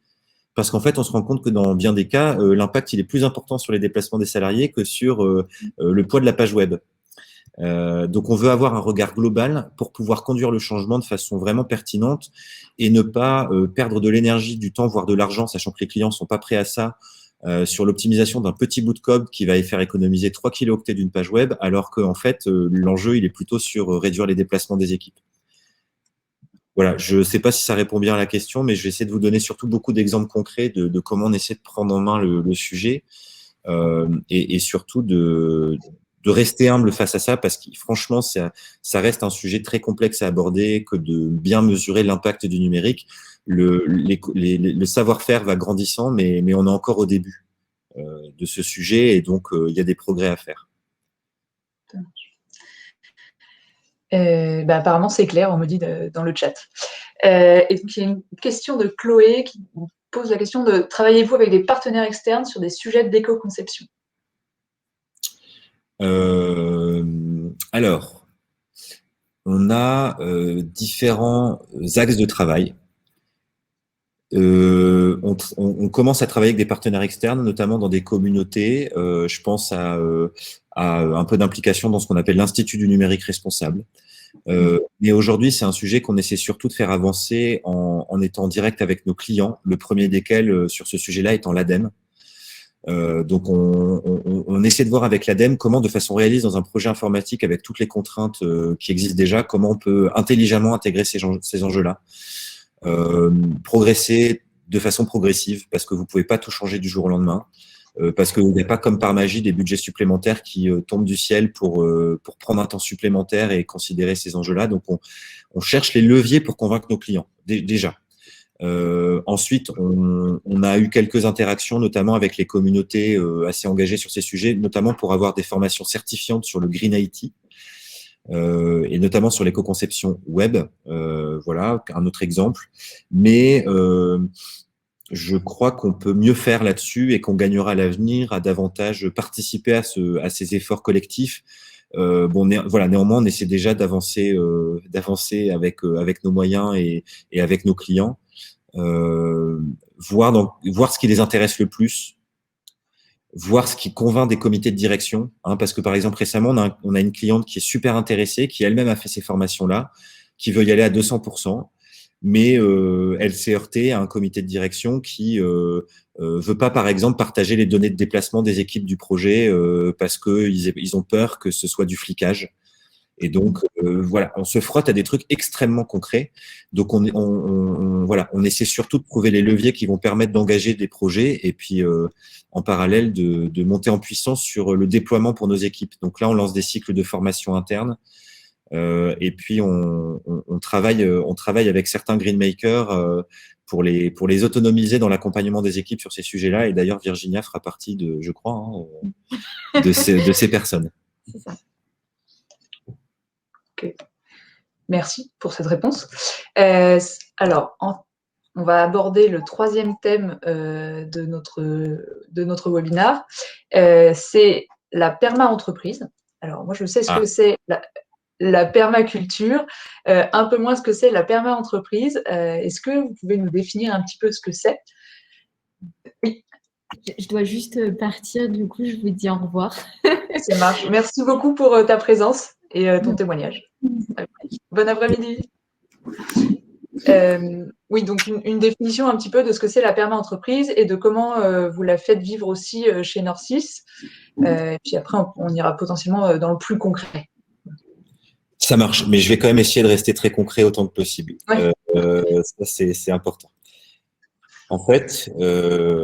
Speaker 2: Parce qu'en fait, on se rend compte que dans bien des cas, l'impact il est plus important sur les déplacements des salariés que sur le poids de la page web. Donc, on veut avoir un regard global pour pouvoir conduire le changement de façon vraiment pertinente et ne pas perdre de l'énergie, du temps, voire de l'argent, sachant que les clients sont pas prêts à ça, sur l'optimisation d'un petit bout de code qui va faire économiser 3 kilooctets d'une page web, alors qu'en fait, l'enjeu, il est plutôt sur réduire les déplacements des équipes. Voilà, je ne sais pas si ça répond bien à la question, mais je vais essayer de vous donner surtout beaucoup d'exemples concrets de comment on essaie de prendre en main le sujet et surtout de rester humble face à ça, parce que franchement, ça reste un sujet très complexe à aborder, que de bien mesurer l'impact du numérique. Le savoir-faire va grandissant, mais on est encore au début de ce sujet, et donc il y a des progrès à faire.
Speaker 1: Apparemment, c'est clair, on me dit dans le chat. Et donc, il y a une question de Chloé qui pose la question de travaillez-vous avec des partenaires externes sur des sujets d'éco-conception?
Speaker 2: Alors, on a différents axes de travail. On commence à travailler avec des partenaires externes, notamment dans des communautés. Je pense à un peu d'implication dans ce qu'on appelle l'Institut du numérique responsable. Mais aujourd'hui, c'est un sujet qu'on essaie surtout de faire avancer en étant en direct avec nos clients, le premier desquels sur ce sujet-là étant l'ADEME. Donc, on essaie de voir avec l'ADEME comment, de façon réaliste, dans un projet informatique avec toutes les contraintes qui existent déjà, comment on peut intelligemment intégrer ces enjeux-là. Progresser de façon progressive, parce que vous pouvez pas tout changer du jour au lendemain, parce qu'il n'y a pas comme par magie des budgets supplémentaires qui tombent du ciel pour prendre un temps supplémentaire et considérer ces enjeux-là. Donc, on cherche les leviers pour convaincre nos clients, déjà. Ensuite, on a eu quelques interactions, notamment avec les communautés assez engagées sur ces sujets, notamment pour avoir des formations certifiantes sur le Green IT. Et notamment sur l'éco-conception web, voilà, un autre exemple. Mais je crois qu'on peut mieux faire là-dessus et qu'on gagnera à l'avenir à davantage participer à ces efforts collectifs. Voilà, néanmoins, on essaie déjà d'avancer avec nos moyens et avec nos clients, voir ce qui les intéresse le plus, voir ce qui convainc des comités de direction, hein, parce que par exemple récemment on a une cliente qui est super intéressée, qui elle-même a fait ces formations-là, qui veut y aller à 200%, mais elle s'est heurtée à un comité de direction qui veut pas par exemple partager les données de déplacement des équipes du projet parce que ils ont peur que ce soit du flicage. Et donc, voilà, on se frotte à des trucs extrêmement concrets. Donc, on essaie surtout de trouver les leviers qui vont permettre d'engager des projets et puis, en parallèle, de monter en puissance sur le déploiement pour nos équipes. Donc là, on lance des cycles de formation interne. Et puis, on travaille avec certains greenmakers pour les autonomiser dans l'accompagnement des équipes sur ces sujets-là. Et d'ailleurs, Virginia fera partie je crois, hein, de ces personnes.
Speaker 3: C'est ça.
Speaker 1: Okay. Merci pour cette réponse. Alors, on va aborder le troisième thème de notre webinaire. C'est la perma-entreprise. Alors, moi, je sais ce que c'est la permaculture, un peu moins ce que c'est la perma-entreprise. Est-ce que vous pouvez nous définir un petit peu ce que c'est?
Speaker 3: Oui. Je dois juste partir, du coup, je vous dis au revoir.
Speaker 1: Ça marche. Merci beaucoup pour ta présence et ton témoignage. Bon après-midi. Oui, donc une définition un petit peu de ce que c'est la perma-entreprise et de comment vous la faites vivre aussi chez Norcis. Et puis après, on ira potentiellement dans le plus concret.
Speaker 2: Ça marche, mais je vais quand même essayer de rester très concret autant que possible.
Speaker 1: Ouais.
Speaker 2: Ça, c'est important. En fait,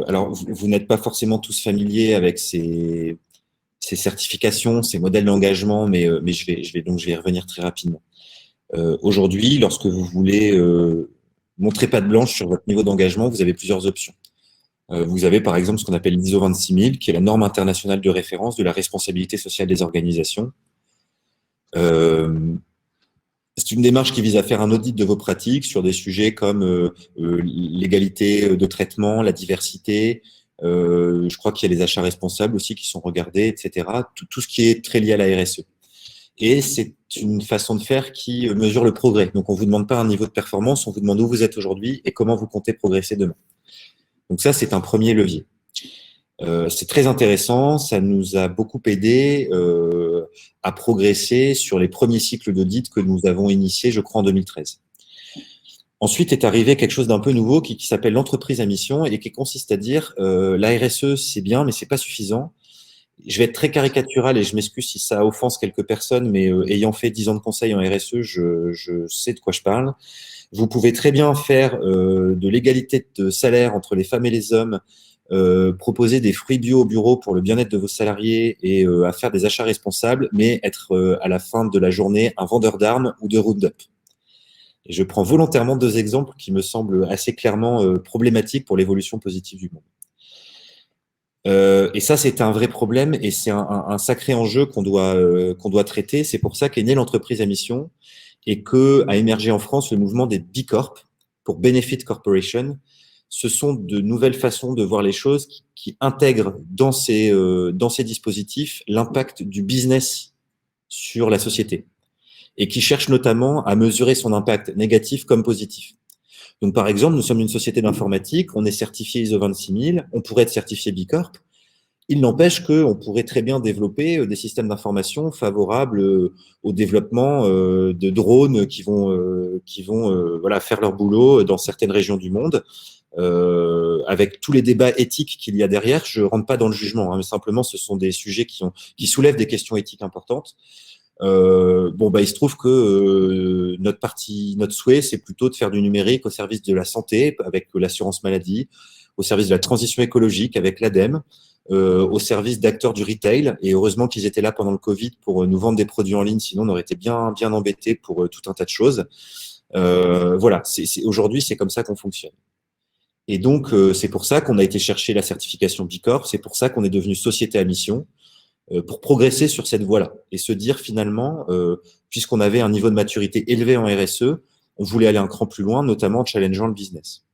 Speaker 2: alors vous n'êtes pas forcément tous familiers avec ces certifications, ces modèles d'engagement, mais je vais y revenir très rapidement. Aujourd'hui, lorsque vous voulez montrer patte blanche sur votre niveau d'engagement, vous avez plusieurs options. Vous avez par exemple ce qu'on appelle l'ISO 26000, qui est la norme internationale de référence de la responsabilité sociale des organisations. C'est une démarche qui vise à faire un audit de vos pratiques sur des sujets comme l'égalité de traitement, la diversité. Je crois qu'il y a les achats responsables aussi qui sont regardés, etc. Tout ce qui est très lié à la RSE. Et c'est une façon de faire qui mesure le progrès. Donc, on vous demande pas un niveau de performance, on vous demande où vous êtes aujourd'hui et comment vous comptez progresser demain. Donc ça, c'est un premier levier. C'est très intéressant, ça nous a beaucoup aidé à progresser sur les premiers cycles d'audit que nous avons initiés, je crois, en 2013. Ensuite est arrivé quelque chose d'un peu nouveau qui s'appelle l'entreprise à mission et qui consiste à dire la RSE, c'est bien, mais c'est pas suffisant. Je vais être très caricatural et je m'excuse si ça offense quelques personnes, mais ayant fait 10 ans de conseil en RSE, je sais de quoi je parle. Vous pouvez très bien faire de l'égalité de salaire entre les femmes et les hommes, proposer des fruits bio au bureau pour le bien-être de vos salariés et à faire des achats responsables, mais être à la fin de la journée un vendeur d'armes ou de Roundup. Et je prends volontairement deux exemples qui me semblent assez clairement problématiques pour l'évolution positive du monde. Et ça, c'est un vrai problème et c'est un sacré enjeu qu'on doit traiter. C'est pour ça qu'est née l'entreprise à mission et qu'a émergé en France le mouvement des B Corp pour Benefit Corporation. Ce sont de nouvelles façons de voir les choses qui intègrent dans ces dispositifs l'impact du business sur la société et qui cherchent notamment à mesurer son impact négatif comme positif. Donc, par exemple, nous sommes une société d'informatique, on est certifié ISO 26000, on pourrait être certifié B Corp. Il n'empêche qu'on pourrait très bien développer des systèmes d'information favorables au développement de drones qui vont voilà, faire leur boulot dans certaines régions du monde. Avec tous les débats éthiques qu'il y a derrière, je rentre pas dans le jugement, hein, mais simplement ce sont des sujets qui soulèvent des questions éthiques importantes. Il se trouve que notre souhait, c'est plutôt de faire du numérique au service de la santé avec l'assurance maladie, au service de la transition écologique avec l'ADEME, au service d'acteurs du retail. Et heureusement qu'ils étaient là pendant le Covid pour nous vendre des produits en ligne, sinon on aurait été bien embêtés pour tout un tas de choses. Voilà, aujourd'hui, c'est comme ça qu'on fonctionne. Et donc, c'est pour ça qu'on a été chercher la certification B Corp, c'est pour ça qu'on est devenu société à mission, pour progresser sur cette voie-là et se dire finalement, puisqu'on avait un niveau de maturité élevé en RSE, on voulait aller un cran plus loin, notamment en challengeant le business.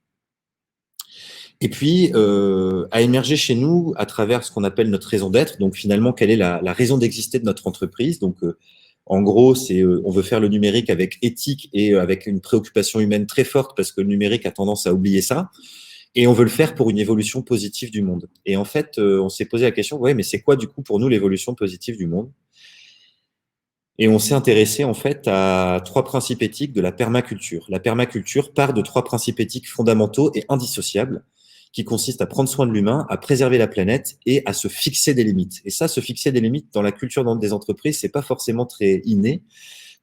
Speaker 2: Et puis, a émergé chez nous à travers ce qu'on appelle notre raison d'être. Donc, finalement, quelle est la raison d'exister de notre entreprise? Donc, en gros, c'est on veut faire le numérique avec éthique et avec une préoccupation humaine très forte parce que le numérique a tendance à oublier ça. Et on veut le faire pour une évolution positive du monde. Et en fait, on s'est posé la question, ouais, mais c'est quoi du coup pour nous l'évolution positive du monde? Et on s'est intéressé en fait à 3 principes éthiques de la permaculture. La permaculture part de 3 principes éthiques fondamentaux et indissociables qui consistent à prendre soin de l'humain, à préserver la planète et à se fixer des limites. Et ça, se fixer des limites dans la culture des entreprises, c'est pas forcément très inné.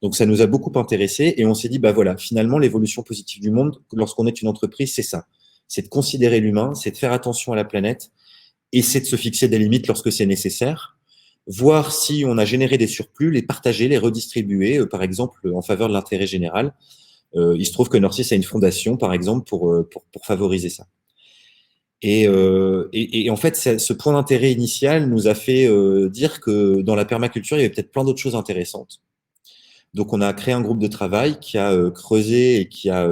Speaker 2: Donc ça nous a beaucoup intéressés et on s'est dit, bah voilà, finalement, l'évolution positive du monde, lorsqu'on est une entreprise, c'est ça. C'est de considérer l'humain, c'est de faire attention à la planète et c'est de se fixer des limites lorsque c'est nécessaire. Voir si on a généré des surplus, les partager, les redistribuer, par exemple, en faveur de l'intérêt général. Il se trouve que Norcis a une fondation, par exemple, pour favoriser ça. Et en fait, ce point d'intérêt initial nous a fait dire que dans la permaculture, il y avait peut-être plein d'autres choses intéressantes. Donc, on a créé un groupe de travail qui a creusé et qui a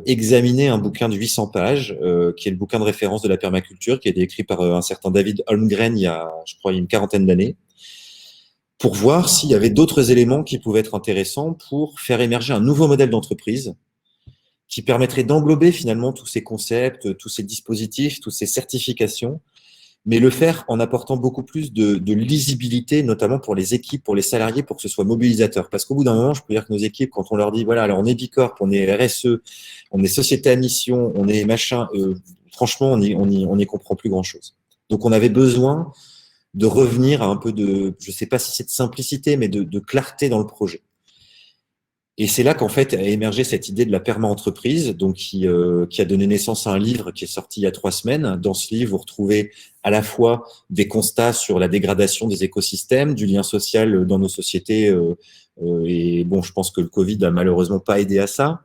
Speaker 2: examiné un bouquin de 800 pages, qui est le bouquin de référence de la permaculture, qui a été écrit par un certain David Holmgren je crois, il y a une quarantaine d'années, pour voir s'il y avait d'autres éléments qui pouvaient être intéressants pour faire émerger un nouveau modèle d'entreprise qui permettrait d'englober finalement tous ces concepts, tous ces dispositifs, toutes ces certifications, mais le faire en apportant beaucoup plus de lisibilité, notamment pour les équipes, pour les salariés, pour que ce soit mobilisateur. Parce qu'au bout d'un moment, je peux dire que nos équipes, quand on leur dit, voilà, alors on est B Corp, on est RSE, on est société à mission, on est machin, franchement, on y comprend plus grand-chose. Donc, on avait besoin de revenir à un peu je sais pas si c'est de simplicité, mais de clarté dans le projet. Et c'est là qu'en fait a émergé cette idée de la perma-entreprise, donc qui a donné naissance à un livre qui est sorti il y a 3 semaines. Dans ce livre, vous retrouvez à la fois des constats sur la dégradation des écosystèmes, du lien social dans nos sociétés, et bon, je pense que le Covid a malheureusement pas aidé à ça.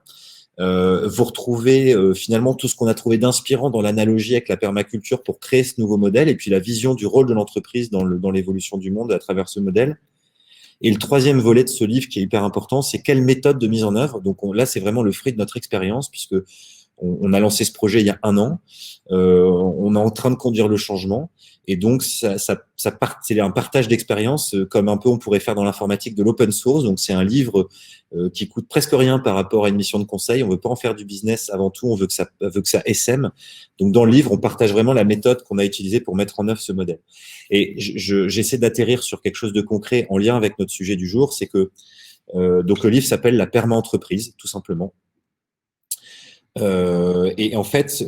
Speaker 2: Vous retrouvez finalement tout ce qu'on a trouvé d'inspirant dans l'analogie avec la permaculture pour créer ce nouveau modèle, et puis la vision du rôle de l'entreprise dans l'évolution du monde à travers ce modèle. Et le 3e volet de ce livre qui est hyper important, c'est quelle méthode de mise en œuvre. Donc là, c'est vraiment le fruit de notre expérience puisque on a lancé ce projet il y a 1 an. On est en train de conduire le changement. Et donc, c'est un partage d'expérience comme un peu on pourrait faire dans l'informatique de l'open source. Donc, c'est un livre qui coûte presque rien par rapport à une mission de conseil. On veut pas en faire du business avant tout. On veut que ça SM. Donc, dans le livre, on partage vraiment la méthode qu'on a utilisée pour mettre en œuvre ce modèle. Et j'essaie d'atterrir sur quelque chose de concret en lien avec notre sujet du jour. C'est que donc le livre s'appelle La perma-entreprise, tout simplement. Et en fait,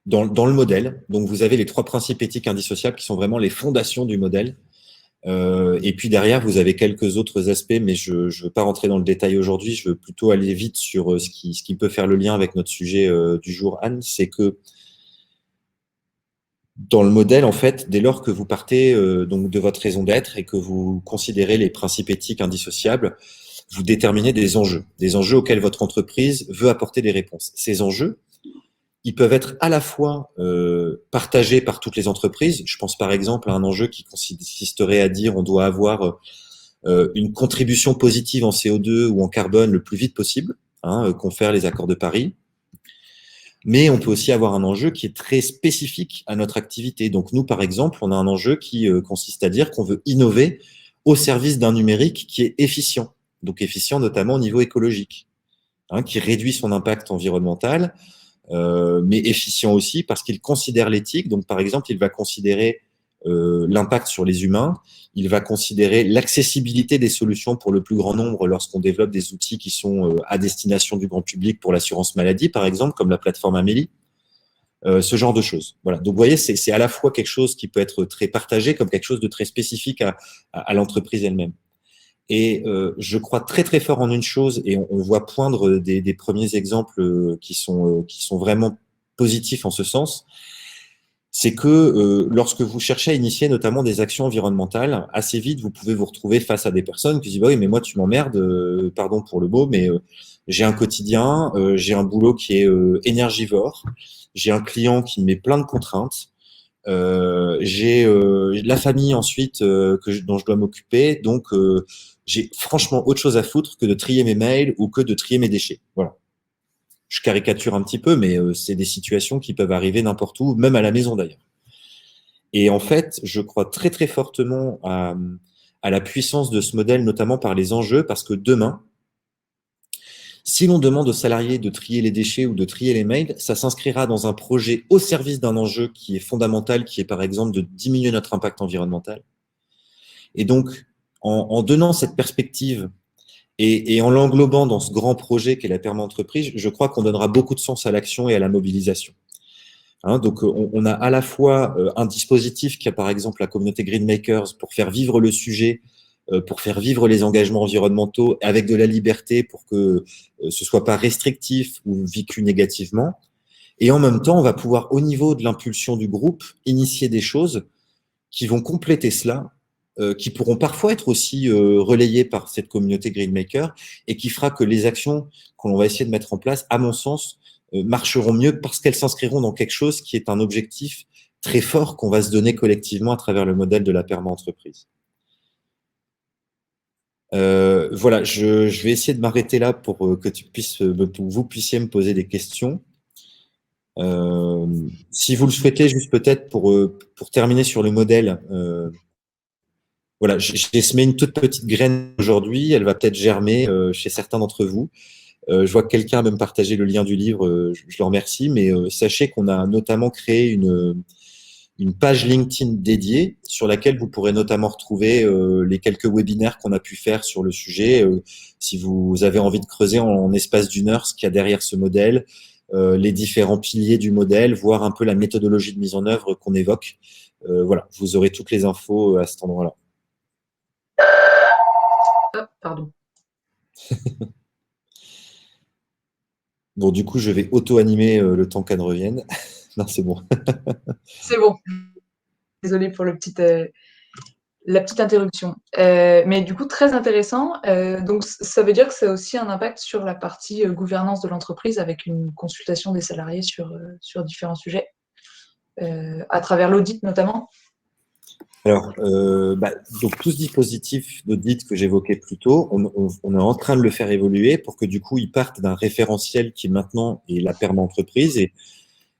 Speaker 2: dans le modèle, donc vous avez les 3 principes éthiques indissociables qui sont vraiment les fondations du modèle. Et puis derrière, vous avez quelques autres aspects, mais je ne veux pas rentrer dans le détail aujourd'hui. Je veux plutôt aller vite sur ce qui peut faire le lien avec notre sujet du jour, Anne. C'est que dans le modèle, en fait, dès lors que vous partez donc de votre raison d'être et que vous considérez les principes éthiques indissociables, vous déterminez des enjeux auxquels votre entreprise veut apporter des réponses. Ces enjeux, ils peuvent être à la fois partagés par toutes les entreprises. Je pense par exemple à un enjeu qui consisterait à dire on doit avoir une contribution positive en CO2 ou en carbone le plus vite possible, confère les accords de Paris. Mais on peut aussi avoir un enjeu qui est très spécifique à notre activité. Donc nous, par exemple, on a un enjeu qui consiste à dire qu'on veut innover au service d'un numérique qui est efficient. Donc efficient notamment au niveau écologique, qui réduit son impact environnemental, mais efficient aussi parce qu'il considère l'éthique. Donc par exemple, il va considérer l'impact sur les humains, il va considérer l'accessibilité des solutions pour le plus grand nombre lorsqu'on développe des outils qui sont à destination du grand public pour l'assurance maladie, par exemple, comme la plateforme Amélie, ce genre de choses. Voilà. Donc vous voyez, c'est à la fois quelque chose qui peut être très partagé comme quelque chose de très spécifique à l'entreprise elle-même. Et je crois très très fort en une chose, et on voit poindre des premiers exemples qui sont vraiment positifs en ce sens, c'est que lorsque vous cherchez à initier notamment des actions environnementales, assez vite, vous pouvez vous retrouver face à des personnes qui disent bah oui, mais moi tu m'emmerdes, pardon pour le mot, mais j'ai un quotidien, j'ai un boulot qui est énergivore, j'ai un client qui me met plein de contraintes, j'ai la famille ensuite dont je dois m'occuper, donc j'ai franchement autre chose à foutre que de trier mes mails ou que de trier mes déchets. Voilà. Je caricature un petit peu, mais c'est des situations qui peuvent arriver n'importe où, même à la maison d'ailleurs. Et en fait, je crois très très fortement à la puissance de ce modèle, notamment par les enjeux, parce que demain, si l'on demande aux salariés de trier les déchets ou de trier les mails, ça s'inscrira dans un projet au service d'un enjeu qui est fondamental, qui est par exemple de diminuer notre impact environnemental. Et donc, en donnant cette perspective et en l'englobant dans ce grand projet qu'est la perma-entreprise, je crois qu'on donnera beaucoup de sens à l'action et à la mobilisation. Hein, donc, on a à la fois un dispositif qui a par exemple la communauté Greenmakers pour faire vivre le sujet, pour faire vivre les engagements environnementaux avec de la liberté pour que ce soit pas restrictif ou vécu négativement. Et en même temps, on va pouvoir, au niveau de l'impulsion du groupe, initier des choses qui vont compléter cela, qui pourront parfois être aussi relayées par cette communauté Greenmaker et qui fera que les actions qu'on va essayer de mettre en place, à mon sens, marcheront mieux parce qu'elles s'inscriront dans quelque chose qui est un objectif très fort qu'on va se donner collectivement à travers le modèle de la perma-entreprise. Voilà, je vais essayer de m'arrêter là pour que vous puissiez me poser des questions. Si vous le souhaitez, juste peut-être pour terminer sur le modèle, voilà, j'ai semé une toute petite graine aujourd'hui, elle va peut-être germer chez certains d'entre vous. Je vois que quelqu'un a même partagé le lien du livre, je le remercie, mais sachez qu'on a notamment créé une page LinkedIn dédiée sur laquelle vous pourrez notamment retrouver les quelques webinaires qu'on a pu faire sur le sujet. Si vous avez envie de creuser en espace d'une heure ce qu'il y a derrière ce modèle, les différents piliers du modèle, voir un peu la méthodologie de mise en œuvre qu'on évoque. Voilà, vous aurez toutes les infos à cet endroit-là.
Speaker 1: Ah, pardon.
Speaker 2: Bon, du coup, je vais auto-animer le temps qu'Anne revienne. Non, c'est bon.
Speaker 1: C'est bon. Désolée pour la petite interruption. Mais du coup, très intéressant. Donc, ça veut dire que ça a aussi un impact sur la partie gouvernance de l'entreprise avec une consultation des salariés sur différents sujets, à travers l'audit notamment.
Speaker 2: Alors, donc tout ce dispositif d'audit que j'évoquais plus tôt, on est en train de le faire évoluer pour que du coup, il parte d'un référentiel qui maintenant est la perma-entreprise.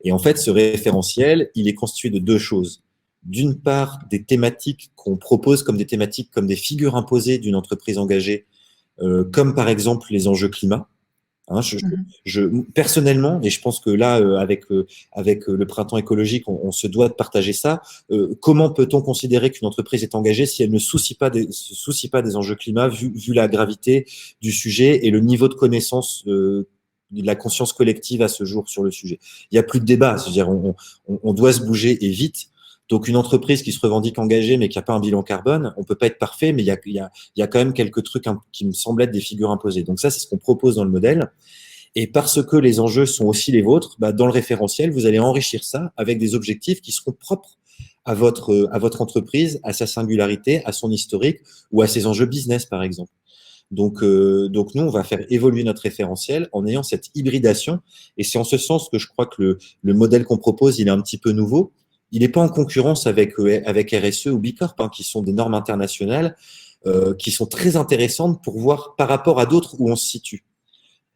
Speaker 2: Et en fait, ce référentiel, il est constitué de deux choses. D'une part, des thématiques qu'on propose comme des thématiques, comme des figures imposées d'une entreprise engagée, comme par exemple les enjeux climat. Hein, personnellement, et je pense que là, avec le printemps écologique, on se doit de partager ça. Comment peut-on considérer qu'une entreprise est engagée si elle ne se soucie pas des enjeux climat, vu la gravité du sujet et le niveau de connaissance de la conscience collective à ce jour sur le sujet. Il n'y a plus de débat. C'est-à-dire, on doit se bouger et vite. Donc, une entreprise qui se revendique engagée mais qui n'a pas un bilan carbone, on peut pas être parfait, mais il y a quand même quelques trucs qui me semblent être des figures imposées. Donc ça, c'est ce qu'on propose dans le modèle. Et parce que les enjeux sont aussi les vôtres, dans le référentiel, vous allez enrichir ça avec des objectifs qui seront propres à votre entreprise, à sa singularité, à son historique ou à ses enjeux business, par exemple. Donc nous, on va faire évoluer notre référentiel en ayant cette hybridation. Et c'est en ce sens que je crois que le modèle qu'on propose, il est un petit peu nouveau. Il n'est pas en concurrence avec RSE ou Bicorp, hein, qui sont des normes internationales qui sont très intéressantes pour voir par rapport à d'autres où on se situe.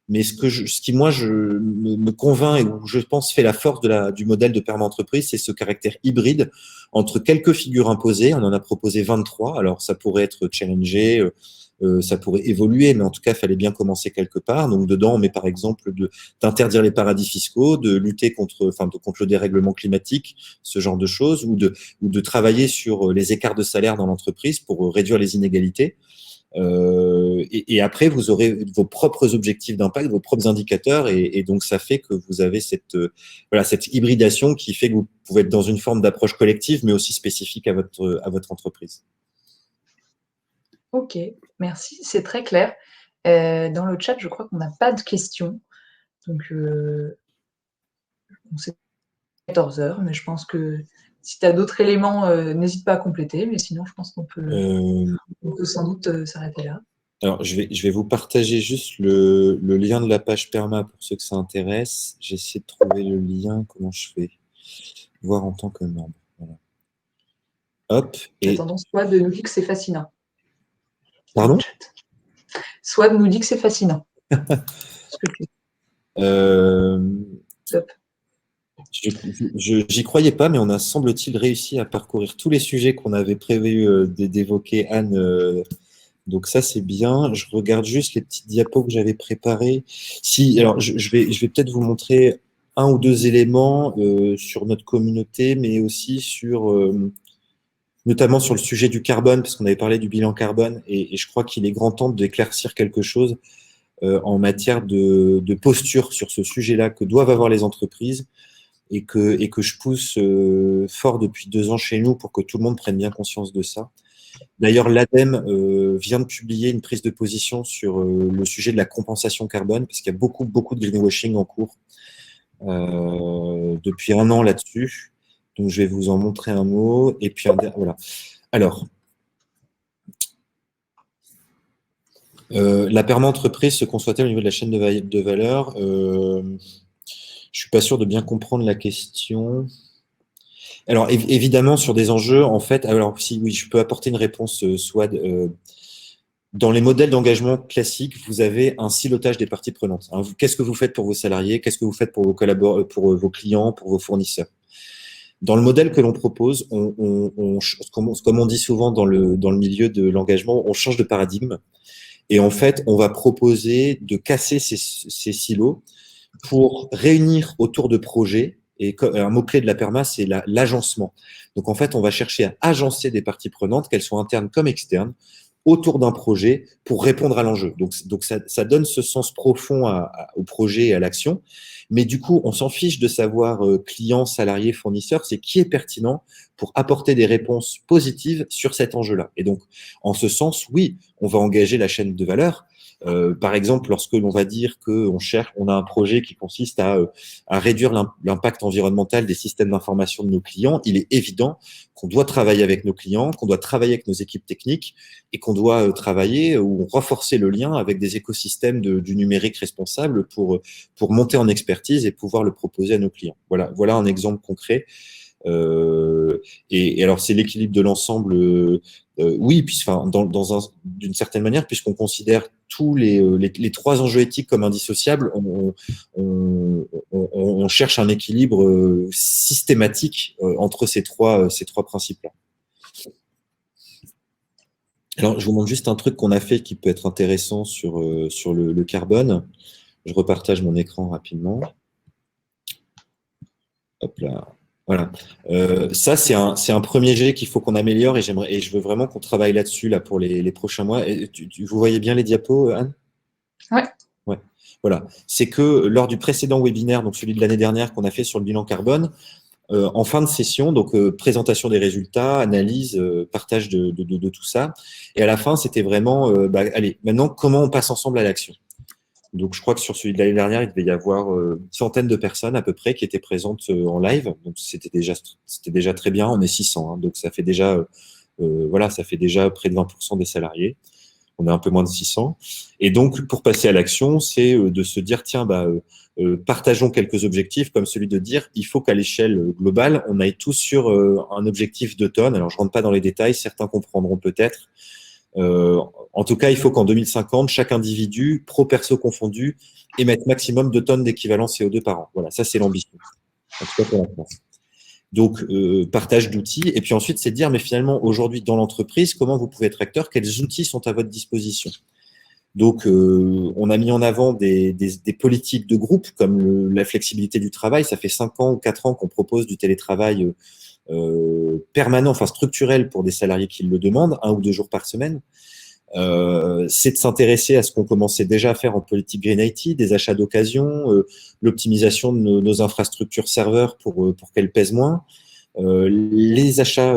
Speaker 2: Mais ce qui moi me convainc et où je pense fait la force du modèle de perma-entreprise, c'est ce caractère hybride entre quelques figures imposées. On en a proposé 23. Alors ça pourrait être challengé, ça pourrait évoluer, mais en tout cas, il fallait bien commencer quelque part. Donc dedans, on met par exemple d'interdire les paradis fiscaux, de lutter contre le dérèglement climatique, ce genre de choses, ou de travailler sur les écarts de salaire dans l'entreprise pour réduire les inégalités. Et après, vous aurez vos propres objectifs d'impact, vos propres indicateurs, et donc ça fait que vous avez cette hybridation qui fait que vous pouvez être dans une forme d'approche collective, mais aussi spécifique à votre entreprise.
Speaker 1: Ok, merci, c'est très clair. Dans le chat, je crois qu'on n'a pas de questions. Donc, on sait 14 heures, mais je pense que si tu as d'autres éléments, n'hésite pas à compléter, mais sinon, je pense qu'on peut sans doute s'arrêter là.
Speaker 2: Alors, je vais vous partager juste le lien de la page Perma pour ceux que ça intéresse. J'essaie de trouver le lien. Comment je fais? Voir en tant que membre. Voilà. Hop.
Speaker 1: Et tendance, Swab nous dit que c'est fascinant.
Speaker 2: Pardon?
Speaker 1: Swab nous dit que c'est fascinant.
Speaker 2: Top. J'y croyais pas, mais on a, semble-t-il, réussi à parcourir tous les sujets qu'on avait prévu d'évoquer, Anne. Donc ça, c'est bien. Je regarde juste les petites diapos que j'avais préparées. Si, alors, je vais peut-être vous montrer un ou deux éléments sur notre communauté, mais aussi sur, notamment sur le sujet du carbone, parce qu'on avait parlé du bilan carbone, et je crois qu'il est grand temps d'éclaircir quelque chose en matière de posture sur ce sujet-là que doivent avoir les entreprises et que je pousse fort depuis 2 ans chez nous pour que tout le monde prenne bien conscience de ça. D'ailleurs, l'ADEME vient de publier une prise de position sur le sujet de la compensation carbone, parce qu'il y a beaucoup de greenwashing en cours depuis 1 an là-dessus. Donc, je vais vous en montrer un mot. Et puis, voilà. Alors, la perma-entreprise se conçoit-elle au niveau de la chaîne de valeur? Je suis pas sûr de bien comprendre la question. Alors, évidemment, sur des enjeux, en fait, alors si oui, je peux apporter une réponse, Swad. Dans les modèles d'engagement classiques, vous avez un silotage des parties prenantes. Hein. Qu'est-ce que vous faites pour vos salariés? Qu'est-ce que vous faites pour vos clients, pour vos fournisseurs? Dans le modèle que l'on propose, comme on dit souvent dans le milieu de l'engagement, on change de paradigme. Et en fait, on va proposer de casser ces silos pour réunir autour de projets. Et un mot-clé de la perma, c'est l'agencement. Donc, en fait, on va chercher à agencer des parties prenantes, qu'elles soient internes comme externes, autour d'un projet pour répondre à l'enjeu. Donc ça donne ce sens profond au projet et à l'action. Mais du coup, on s'en fiche de savoir client, salarié, fournisseur, c'est qui est pertinent pour apporter des réponses positives sur cet enjeu-là. Et donc, en ce sens, oui, on va engager la chaîne de valeur. Par exemple, lorsque l'on va dire on a un projet qui consiste à réduire l'impact environnemental des systèmes d'information de nos clients, il est évident qu'on doit travailler avec nos clients, qu'on doit travailler avec nos équipes techniques et qu'on doit travailler ou renforcer le lien avec des écosystèmes du numérique responsable pour monter en expertise et pouvoir le proposer à nos clients. Voilà un exemple concret. Et alors, c'est l'équilibre de l'ensemble. Oui, puis, d'une certaine manière, puisqu'on considère tous les 3 enjeux éthiques comme indissociables, on cherche un équilibre systématique entre ces trois principes-là. Alors, je vous montre juste un truc qu'on a fait qui peut être intéressant sur le carbone. Je repartage mon écran rapidement. Hop là. Voilà. Ça, c'est un premier jet qu'il faut qu'on améliore et je veux vraiment qu'on travaille là-dessus là, pour les prochains mois. Et vous voyez bien les diapos, Anne?
Speaker 1: Ouais.
Speaker 2: Ouais. Voilà. C'est que lors du précédent webinaire, donc celui de l'année dernière qu'on a fait sur le bilan carbone, en fin de session, donc présentation des résultats, analyse, partage de tout ça. Et à la fin, c'était vraiment, allez, maintenant, comment on passe ensemble à l'action? Donc, je crois que sur celui de l'année dernière, il devait y avoir une centaine de personnes à peu près qui étaient présentes en live. Donc, c'était déjà très bien. On est 600, hein, donc ça fait déjà, ça fait déjà près de 20% des salariés. On est un peu moins de 600. Et donc, pour passer à l'action, c'est de se dire, tiens, partageons quelques objectifs, comme celui de dire, il faut qu'à l'échelle globale, on aille tous sur un objectif de tonnes. Alors, je rentre pas dans les détails, certains comprendront peut-être. En tout cas, il faut qu'en 2050, chaque individu, pro-perso confondu, émette maximum de tonnes d'équivalent CO2 par an. Voilà, ça c'est l'ambition. En tout cas pour la France. Donc, partage d'outils. Et puis ensuite, c'est de dire, mais finalement, aujourd'hui, dans l'entreprise, comment vous pouvez être acteur? Quels outils sont à votre disposition? Donc, on a mis en avant des politiques de groupe, comme la flexibilité du travail. Ça fait 5 ans ou 4 ans qu'on propose du télétravail permanent, enfin structurel pour des salariés qui le demandent, 1 ou 2 jours par semaine. C'est de s'intéresser à ce qu'on commençait déjà à faire en politique Green IT, des achats d'occasion, l'optimisation de nos infrastructures serveurs pour qu'elles pèsent moins, les achats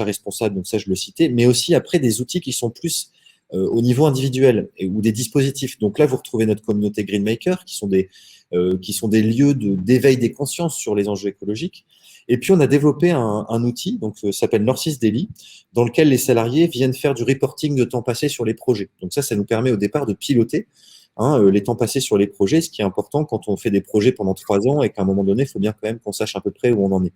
Speaker 2: responsables, donc ça je le citais, mais aussi après des outils qui sont plus au niveau individuel ou des dispositifs. Donc là, vous retrouvez notre communauté Greenmaker, qui sont des lieux d'éveil des consciences sur les enjeux écologiques. Et puis, on a développé un outil, donc ça s'appelle North Daily, dans lequel les salariés viennent faire du reporting de temps passé sur les projets. Donc ça nous permet au départ de piloter les temps passés sur les projets, ce qui est important quand on fait des projets pendant 3 ans et qu'à un moment donné, il faut bien quand même qu'on sache à peu près où on en est.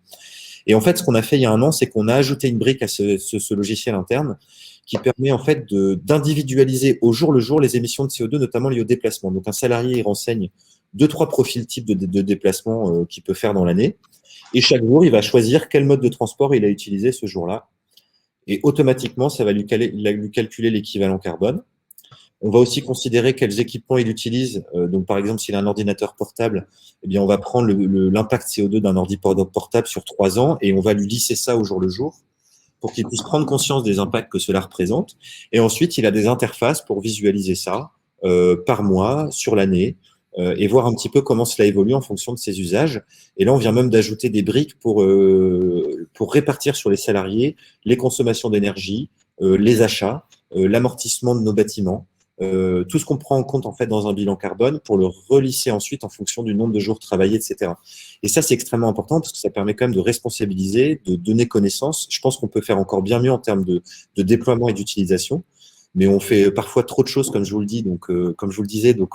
Speaker 2: Et en fait, ce qu'on a fait il y a 1 an, c'est qu'on a ajouté une brique à ce logiciel interne qui permet en fait d'individualiser au jour le jour les émissions de CO2, notamment liées au déplacement. Donc un salarié, il renseigne 2-3 profils types de déplacement qu'il peut faire dans l'année. Et chaque jour, il va choisir quel mode de transport il a utilisé ce jour-là. Et automatiquement, ça va lui calculer l'équivalent carbone. On va aussi considérer quels équipements il utilise. Donc, par exemple, s'il a un ordinateur portable, eh bien, on va prendre l'impact CO2 d'un ordinateur portable sur 3 ans et on va lui lisser ça au jour le jour pour qu'il puisse prendre conscience des impacts que cela représente. Et ensuite, il a des interfaces pour visualiser ça par mois, sur l'année, et voir un petit peu comment cela évolue en fonction de ses usages. Et là, on vient même d'ajouter des briques pour répartir sur les salariés les consommations d'énergie, les achats, l'amortissement de nos bâtiments, tout ce qu'on prend en compte en fait dans un bilan carbone pour le relisser ensuite en fonction du nombre de jours travaillés, etc. Et ça, c'est extrêmement important parce que ça permet quand même de responsabiliser, de donner connaissance. Je pense qu'on peut faire encore bien mieux en termes de déploiement et d'utilisation. Mais on fait parfois trop de choses, comme je vous le dis, donc comme je vous le disais, donc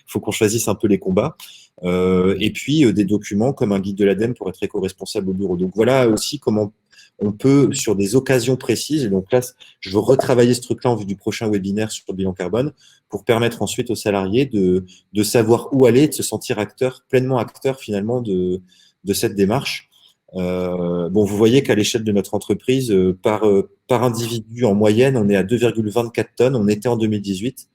Speaker 2: faut qu'on choisisse un peu les combats. Et puis des documents comme un guide de l'ADEME pour être éco-responsable au bureau. Donc voilà aussi comment on peut, sur des occasions précises, et donc là, je veux retravailler ce truc-là en vue du prochain webinaire sur le bilan carbone, pour permettre ensuite aux salariés de savoir où aller, de se sentir pleinement acteur finalement de cette démarche. Bon, vous voyez qu'à l'échelle de notre entreprise, par individu en moyenne, on est à 2,24 tonnes. On était en 2018.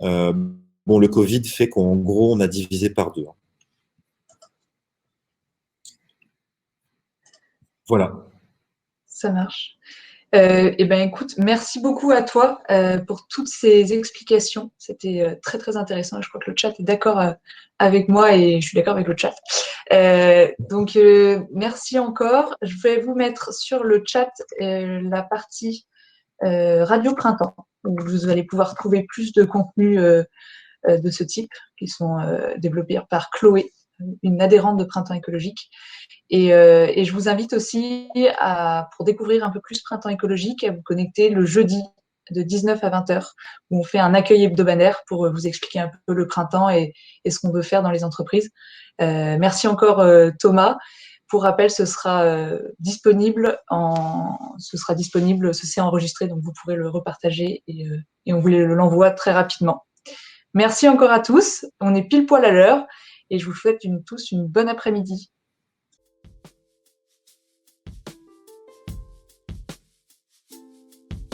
Speaker 2: Bon, le Covid fait qu'en gros, on a divisé par 2. Voilà.
Speaker 1: Ça marche. Eh ben, écoute, merci beaucoup à toi pour toutes ces explications. C'était très, très intéressant. Je crois que le chat est d'accord avec moi et je suis d'accord avec le chat. Donc, merci encore. Je vais vous mettre sur le chat la partie Radio Printemps, où vous allez pouvoir trouver plus de contenus de ce type qui sont développés par Chloé, une adhérente de Printemps écologique. Et je vous invite aussi, pour découvrir un peu plus Printemps écologique, à vous connecter le jeudi de 19 à 20 heures, où on fait un accueil hebdomadaire pour vous expliquer un peu le printemps et ce qu'on veut faire dans les entreprises. Merci encore Thomas. Pour rappel, ce sera disponible, ceci est enregistré, donc vous pourrez le repartager et on vous l'envoie très rapidement. Merci encore à tous. On est pile poil à l'heure et je vous souhaite tous une bonne après-midi.